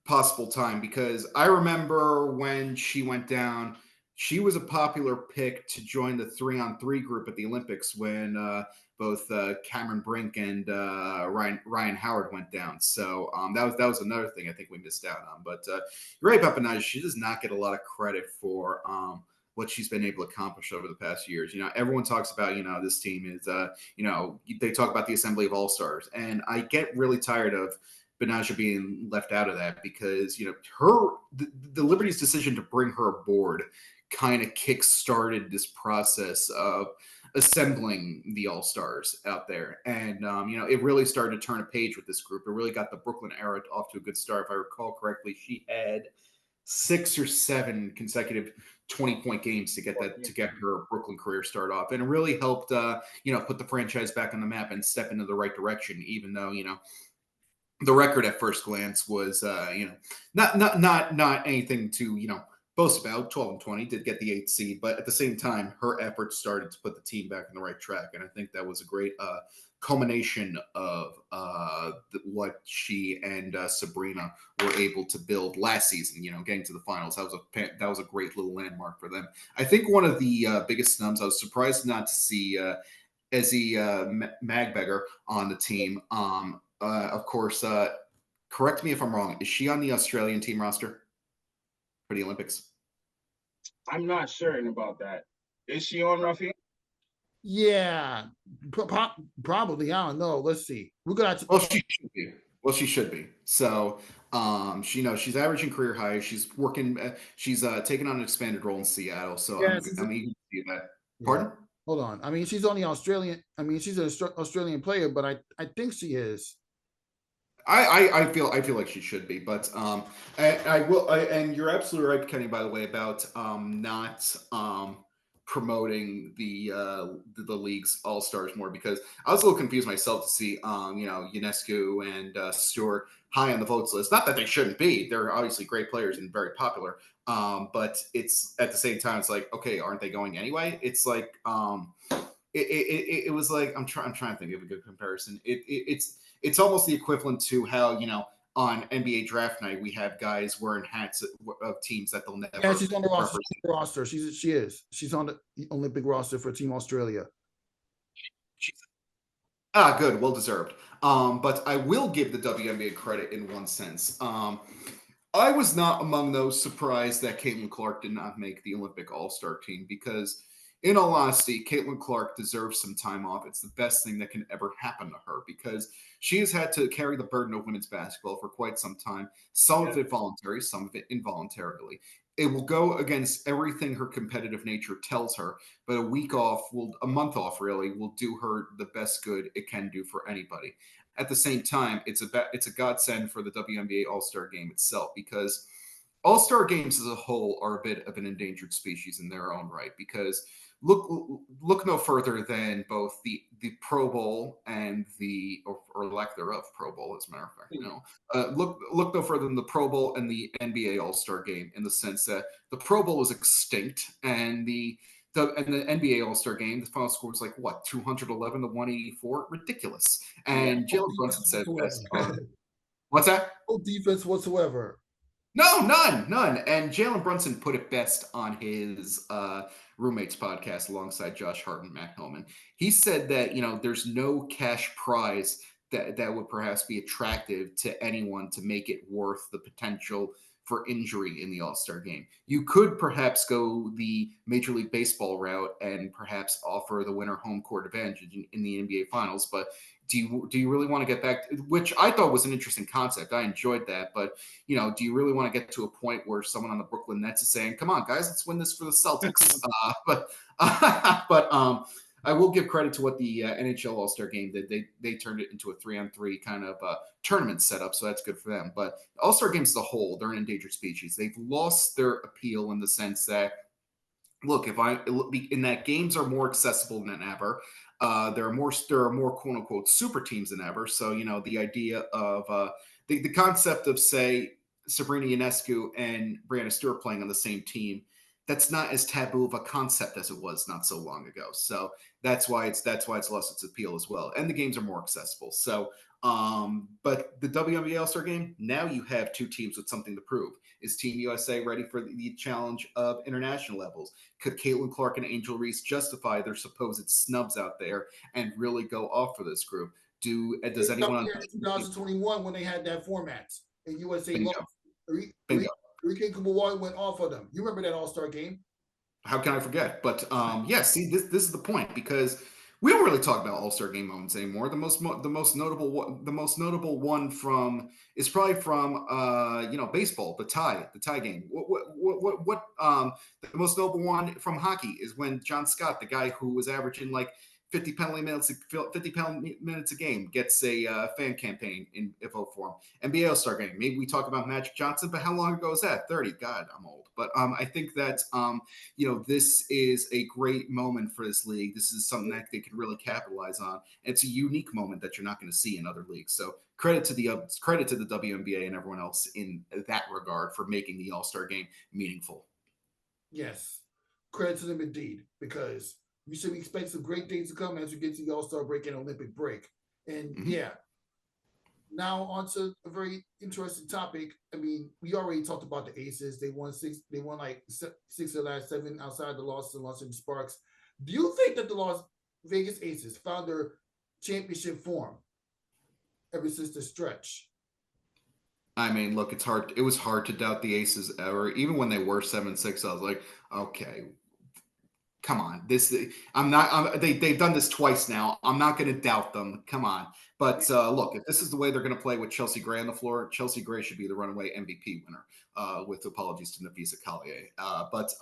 possible time, because I remember when she went down, she was a popular pick to join the 3-on-3 group at the Olympics when both Cameron Brink and Ryan Howard went down. So that was another thing I think we missed out on. But you're right about Benaja. She does not get a lot of credit for what she's been able to accomplish over the past years. Everyone talks about, this team is, they talk about the assembly of all-stars. And I get really tired of Benaja being left out of that because, the Liberty's decision to bring her aboard kind of kick-started this process of assembling the all-stars out there. And, it really started to turn a page with this group. It really got the Brooklyn era off to a good start. If I recall correctly, she had 6 or 7 consecutive 20-point games to get her Brooklyn career start off. And it really helped, put the franchise back on the map and step into the right direction, even though, the record at first glance was, not anything to, boast about. 12-20 did get the 8th seed, but at the same time, her efforts started to put the team back on the right track. And I think that was a great culmination of what she and Sabrina were able to build last season, getting to the finals. That was a great little landmark for them. I think one of the biggest snubs, I was surprised not to see Ezzy Magbeger on the team. Of course, correct me if I'm wrong. Is she on the Australian team roster for the Olympics? I'm not certain about that. Is she on, Rafique? Yeah, probably. I don't know. Let's see. We're gonna have to. Well, she should be. So, she's averaging career high. She's working. She's taking on an expanded role in Seattle. So I'm eager to see that. Pardon? Yeah. Hold on. I mean, she's on the Australian. I mean, she's an Australian player, but I think she is. I feel like she should be, but I will. And you're absolutely right, Kenny. By the way, about not promoting the league's all stars more, because I was a little confused myself to see Ionescu and Stewart high on the votes list. Not that they shouldn't be; they're obviously great players and very popular. But it's at the same time, it's like, okay, aren't they going anyway? It's like it was like I'm trying to think of a good comparison. It's almost the equivalent to how, on NBA draft night, we have guys wearing hats of teams that they'll never. Yeah, she's on the roster. She's on the Olympic roster for Team Australia. Good, well deserved. But I will give the WNBA credit in one sense. I was not among those surprised that Caitlin Clark did not make the Olympic All-Star team, because in all honesty, Caitlin Clark deserves some time off. It's the best thing that can ever happen to her, because she has had to carry the burden of women's basketball for quite some time, some of it voluntary, some of it involuntarily. It will go against everything her competitive nature tells her, but a month off really, will do her the best good it can do for anybody. At the same time, it's a godsend for the WNBA All-Star game itself, because All-Star games as a whole are a bit of an endangered species in their own right, because look no further than both the Pro Bowl and or lack thereof Pro Bowl, as a matter of fact. Look no further than the Pro Bowl and the NBA All-Star game, in the sense that the Pro Bowl is extinct, and the NBA All-Star game, the final score was like, what, 211 to 184? Ridiculous. And Jalen Brunson said best. What's that? No defense whatsoever. No, none. And Jalen Brunson put it best on his roommates podcast alongside Josh Hart and Matt Hillman. He said that, there's no cash prize that would perhaps be attractive to anyone to make it worth the potential for injury in the All-Star game. You could perhaps go the Major League Baseball route and perhaps offer the winner home court advantage in the NBA Finals, but do you really want to get back, which I thought was an interesting concept. I enjoyed that, but do you really want to get to a point where someone on the Brooklyn Nets is saying, "Come on, guys, let's win this for the Celtics"? But I will give credit to what the NHL All-Star game did. They turned it into a 3-on-3 kind of tournament setup, so that's good for them. But All-Star games as a whole, they're an endangered species. They've lost their appeal in the sense that, look, in that games are more accessible than ever. There are more quote unquote super teams than ever. So the idea of the concept of, say, Sabrina Ionescu and Breanna Stewart playing on the same team, that's not as taboo of a concept as it was not so long ago. So that's why it's lost its appeal as well. And the games are more accessible. So but the WNBA All-Star game, now you have two teams with something to prove. Is Team USA ready for the challenge of international levels? Could Caitlin Clark and Angel Reese justify their supposed snubs out there and really go off for this group? Does anyone in 2021 when they had that format and USA Bingo. lost? Enrique Kubuwai went off of them. You remember that All-Star game? How can I forget? But yeah, see, this is the point because we don't really talk about All-Star Game moments anymore. The most notable one from is probably from baseball, the tie game. The most notable one from hockey is when John Scott, the guy who was averaging like 50 penalty minutes a game, gets a fan campaign in vote for him. NBA All-Star Game. Maybe we talk about Magic Johnson, but how long ago is that? 30. God, I'm old. But I think that this is a great moment for this league. This is something that they can really capitalize on. It's a unique moment that you're not going to see in other leagues. So credit to the WNBA and everyone else in that regard for making the All-Star Game meaningful. Yes, credit to them indeed, because we should expect some great things to come as we get to the All-Star break and Olympic break. And now on to a very interesting topic. I mean, we already talked about the Aces. They won like 6 of the last 7 outside the losses and Los Angeles Sparks. Do you think that the Las Vegas Aces found their championship form ever since the stretch? I mean, look, it's hard. It was hard to doubt the Aces ever. Even when they were 7-6, I was like, okay, come on. They've done this twice now. I'm not going to doubt them. Come on. But look, if this is the way they're going to play with Chelsea Gray on the floor, Chelsea Gray should be the runaway MVP winner. With apologies to Nafisa Collier. But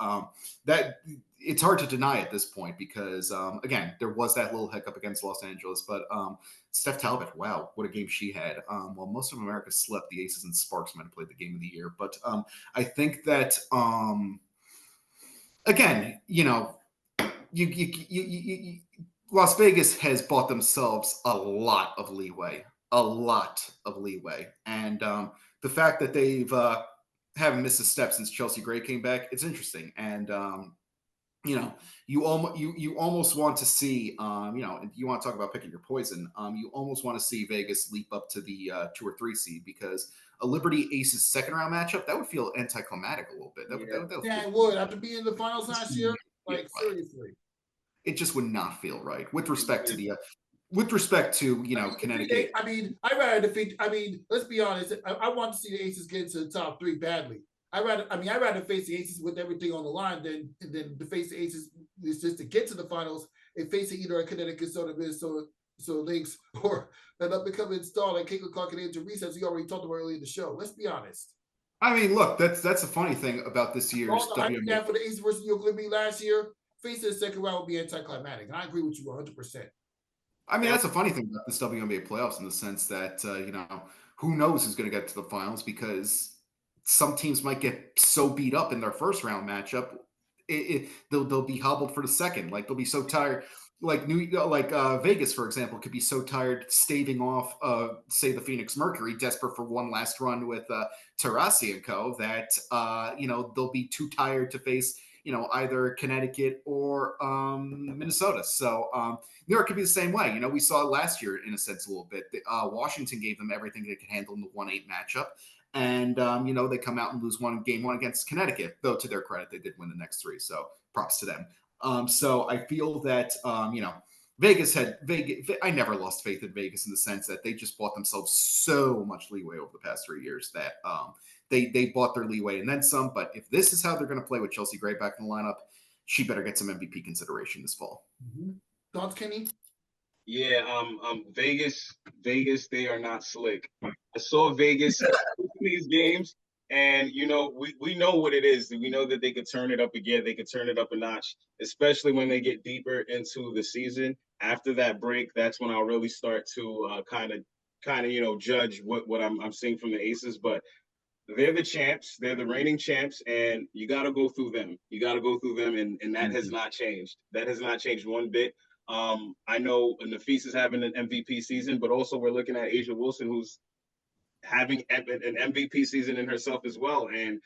that it's hard to deny at this point because again, there was that little hiccup against Los Angeles, but Steph Talbot, wow, what a game she had. Well, most of America slept. The Aces and Sparks might have played the game of the year, but I think that again, Las Vegas has bought themselves a lot of leeway, and the fact that they've haven't missed a step since Chelsea Gray came back, it's interesting, and you almost want to see, you want to talk about picking your poison. You almost want to see Vegas leap up to the 2 or 3 seed because a Liberty Aces second round matchup that would feel anticlimactic a little bit. It would after being in the finals last year. Like seriously, it just would not feel right with respect to Connecticut. I'd rather defeat. I mean, let's be honest. I want to see the Aces get into the top 3 badly. I'd rather face the Aces with everything on the line than to face the Aces just to get to the finals and facing either a Connecticut, Minnesota Lynx or an up and coming star like Caitlin Clark and Reese, as we already talked about earlier in the show. Let's be honest. I mean, look, that's a funny thing about this year's WNBA. For the Aces versus York Knicks last year, facing the second round would be anticlimactic, and I agree with you 100%. I mean, that's a funny thing about this WNBA playoffs in the sense that who knows who's going to get to the finals because some teams might get so beat up in their first round matchup, they'll be hobbled for the second. Like they'll be so tired. Like Vegas, for example, could be so tired staving off, say the Phoenix Mercury, desperate for one last run with Taurasi and co. That they'll be too tired to face either Connecticut or Minnesota. So New York could be the same way. We saw it last year in a sense a little bit. Washington gave them everything they could handle in the 1-8 matchup. And, they come out and lose game 1 against Connecticut, though to their credit, they did win the next 3. So props to them. So I feel that, Vegas I never lost faith in Vegas in the sense that they just bought themselves so much leeway over the past 3 years that they bought their leeway and then some. But if this is how they're going to play with Chelsea Gray back in the lineup, she better get some MVP consideration this fall. Mm-hmm. Thoughts, Kenny? Yeah, Vegas, they are not slick. I saw Vegas in these games, and we know what it is. We know that they could turn it up again. They could turn it up a notch, especially when they get deeper into the season. After that break, that's when I'll really start to kind of judge what I'm seeing from the Aces. But they're the champs. They're the reigning champs, and you got to go through them. And that has not changed. That has not changed one bit. I know Nafisa is having an MVP season, but also we're looking at A'ja Wilson, who's having an MVP season in herself as well. And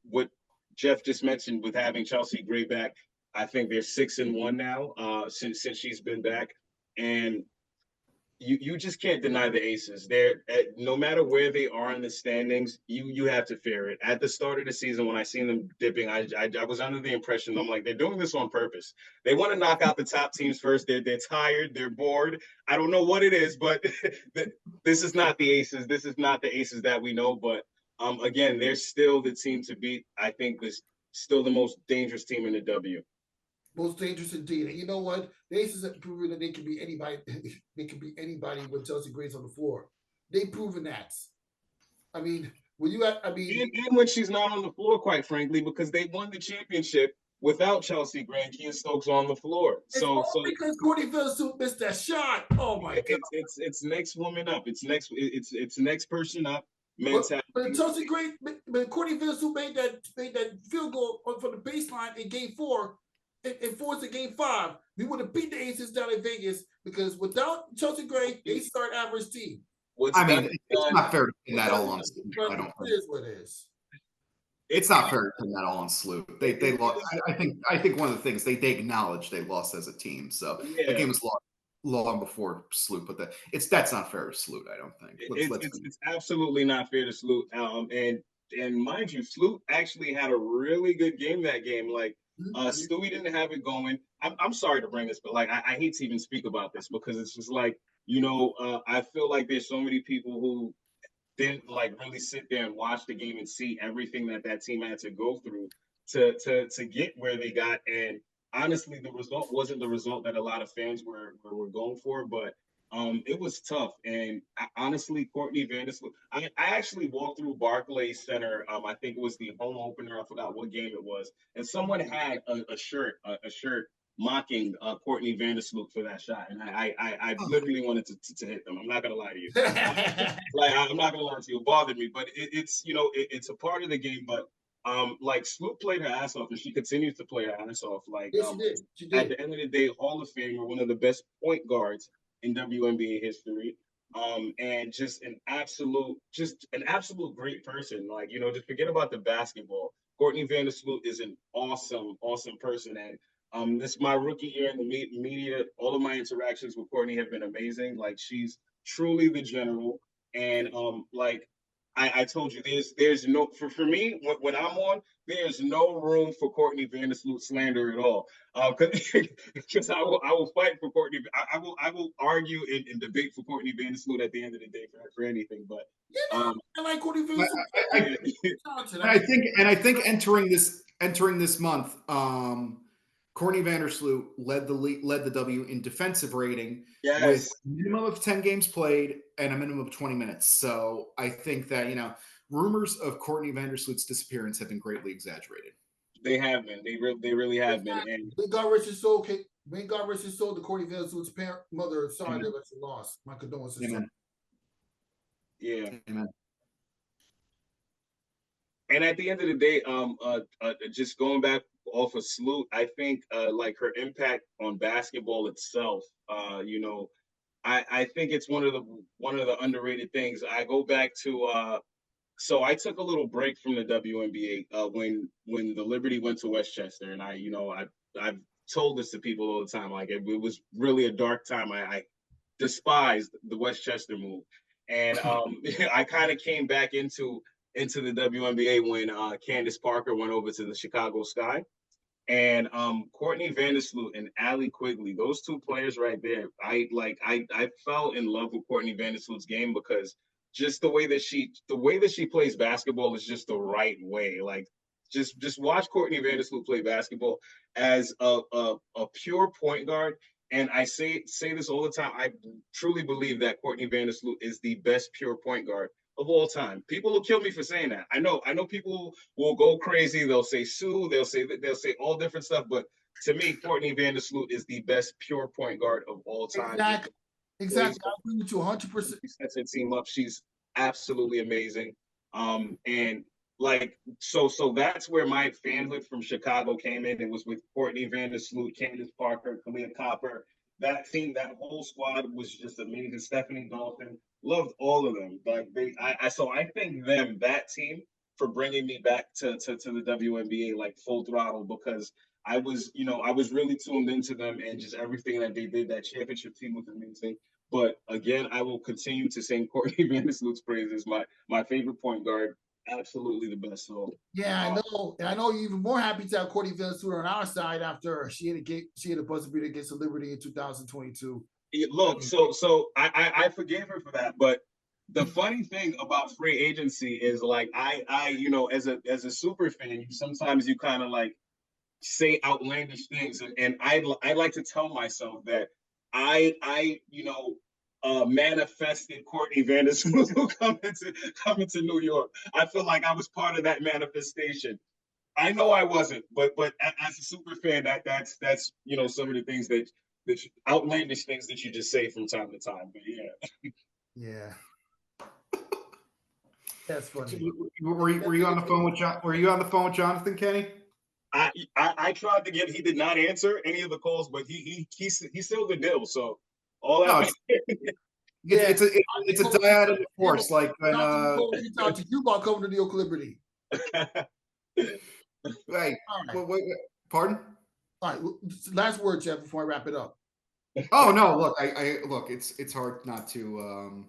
what Geoff just mentioned with having Chelsea Gray back, I think they're 6-1 now since she's been back. And you just can't deny the Aces. They're no matter where they are in the standings, you have to fear it. At the start of the season, when I seen them dipping, I was under the impression I'm like, they're doing this on purpose. They want to knock out the top teams first. They're tired. They're bored. I don't know what it is, but this is not the Aces. This is not the Aces that we know. But again, they're still the team to beat. I think this still the most dangerous team in the W. Most dangerous indeed. And you know what? The Aces have proven that they can be anybody. They can be anybody when Chelsea Gray's on the floor. They've proven that. I mean, when you have, and when she's not on the floor, quite frankly, because they won the championship without Chelsea Gray and Kia Stokes on the floor. It's all because Courtney Vanderbilt missed that shot. Oh my god! It's next woman up. It's next person up. But Chelsea Gray, but Courtney Vanderbilt made that field goal from the baseline in Game 4. And forced to Game 5, we would have beat the Aces down in Vegas because without Chelsea Gray, they start average team. It's not fair to pin that all on Sloot. I don't think. It is what it is. It's not fair to pin that all on Sloot. They lost. I think one of the things they acknowledged they lost as a team. So the game was lost long before Sloot, but that's not fair to Sloot. I don't think. It's absolutely not fair to Sloot. And mind you, Sloot actually had a really good game that game. Like. Stewie didn't have it going. I'm sorry to bring this, but like I hate to even speak about this because it's just like, I feel like there's so many people who didn't like really sit there and watch the game and see everything that team had to go through to get where they got. And honestly, the result wasn't the result that a lot of fans were going for, but it was tough. And honestly, Courtney Vandersloot, I actually walked through Barclays Center. I think it was the home opener. I forgot what game it was. And someone had a shirt mocking Courtney Vandersloot for that shot. And I literally wanted to hit them. I'm not going to lie to you. I'm not going to lie to you. It bothered me. But it's a part of the game. But like Sloot played her ass off, and she continues to play her ass off. Like yes, she did. At the end of the day, Hall of Famer, one of the best point guards in WNBA history, and just an absolute great person. Like, just forget about the basketball. Courtney Vandersloot is an awesome person. And this is my rookie year in the media. All of my interactions with Courtney have been amazing. Like, she's truly the general. And like I told you, there's no for me when I'm on, there's no room for Courtney Vandersloot slander at all. Because I will fight for Courtney. I will argue and debate for Courtney Vandersloot at the end of the day for anything. But I like Courtney Vandersloot. I think entering this month, Courtney Vandersloot led the W in defensive rating with a minimum of 10 games played and a minimum of 20 minutes. So I think that, rumors of Courtney Vandersloot's disappearance have been greatly exaggerated. They have been. They really have been. And may God rest his soul. May God rest his soul to Courtney Vandersloot's mother. Sorry that she lost. My condolences. Amen. Yeah. Amen. And at the end of the day, just going back off of Sloot, I think like her impact on basketball itself, I think it's one of the underrated things. I go back to so I took a little break from the WNBA when the Liberty went to Westchester, and I've told this to people all the time. Like it was really a dark time. I despised the Westchester move, and I kind of came back into the WNBA when Candace Parker went over to the Chicago Sky. And Courtney Vandersloot and Allie Quigley, those two players right there, I fell in love with Courtney Vandersloot's game because just the way that she plays basketball is just the right way. Like just watch Courtney Vandersloot play basketball as a pure point guard. And I say this all the time. I truly believe that Courtney Vandersloot is the best pure point guard of all time. People will kill me for saying that. I know people will go crazy. They'll say Sue. They'll say all different stuff. But to me, Courtney Vandersloot is the best pure point guard of all time. Exactly. I agree with you 100%. She sets her team up. She's absolutely amazing. And like so that's where my fanhood from Chicago came in. It was with Courtney Vandersloot, Candace Parker, Kalia Copper. That team, that whole squad was just amazing. Stephanie Dalton, loved all of them. Like I thank that team for bringing me back to the WNBA like full throttle, because I was really tuned into them and just everything that they did. That championship team was amazing. But again, I will continue to sing Courtney Vandersloot's praises. My favorite point guard, absolutely the best. So yeah, I know. And I know you're even more happy to have Courtney Vandersloot on our side after she had a buzzer beater against the Liberty in 2022. Look, so I forgave her for that, but the funny thing about free agency is like you know, as a super fan, sometimes you kind of like say outlandish things, and I like to tell myself that I you know, manifested Courtney Vandersloot coming to New York. I feel like I was part of that manifestation. I know I wasn't, but as a super fan, that's you know, some of the things that outlandish things that you just say from time to time. But yeah. Yeah. That's funny. Were you on the phone with John? Were you on the phone with Jonathan, Kenny? I tried to get. He did not answer any of the calls, but he sealed the deal. So all that. It's a dyad of the force. Like when he talked to you about coming to New York Liberty. Right. All right. Pardon? All right. Last word, Geoff, before I wrap it up. Oh no! Look, I look. It's hard not to.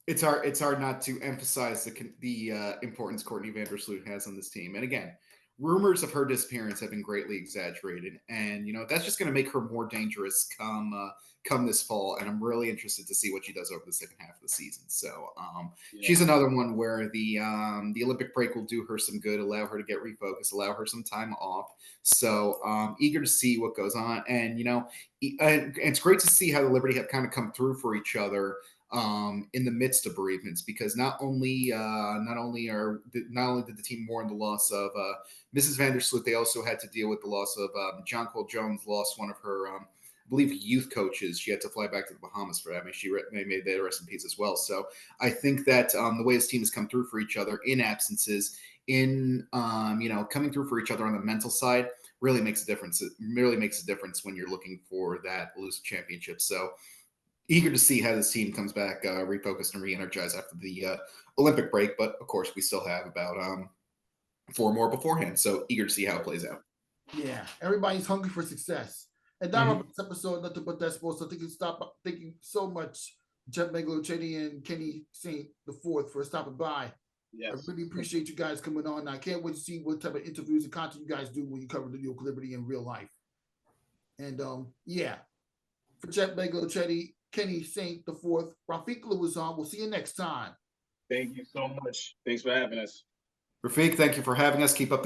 It's hard not to emphasize the importance Courtney Vandersloot has on this team. And again, rumors of her disappearance have been greatly exaggerated, and you know that's just going to make her more dangerous come this fall. And I'm really interested to see what she does over the second half of the season. So she's another one where the Olympic break will do her some good, allow her to get refocused, allow her some time off. So eager to see what goes on, and you know, and it's great to see how the Liberty have kind of come through for each other in the midst of bereavements, because not only did the team mourn the loss of Mrs. Vandersloot, they also had to deal with the loss of John Cole Jones lost one of her I believe youth coaches. She had to fly back to the Bahamas for that. I mean, she made that rest in peace as well. So I think that the way this team has come through for each other in absences, in you know, coming through for each other on the mental side really makes a difference. It really makes a difference when you're looking for that elusive championship. So eager to see how this team comes back refocused and re-energized after the Olympic break. But of course, we still have about 4 more beforehand. So eager to see how it plays out. Yeah, everybody's hungry for success. And that was this episode, Nothing But That Sports. So thank you so much, Geoff Magliocchetti and Kenny St. the Fourth, for stopping by. Yes. I really appreciate you guys coming on. I can't wait to see what type of interviews and content you guys do when you cover the New York Liberty in real life. And yeah, for Geoff Magliocchetti, Kenny St. the Fourth, Rafique Louison. We'll see you next time. Thank you so much. Thanks for having us. Rafique, thank you for having us. Keep up the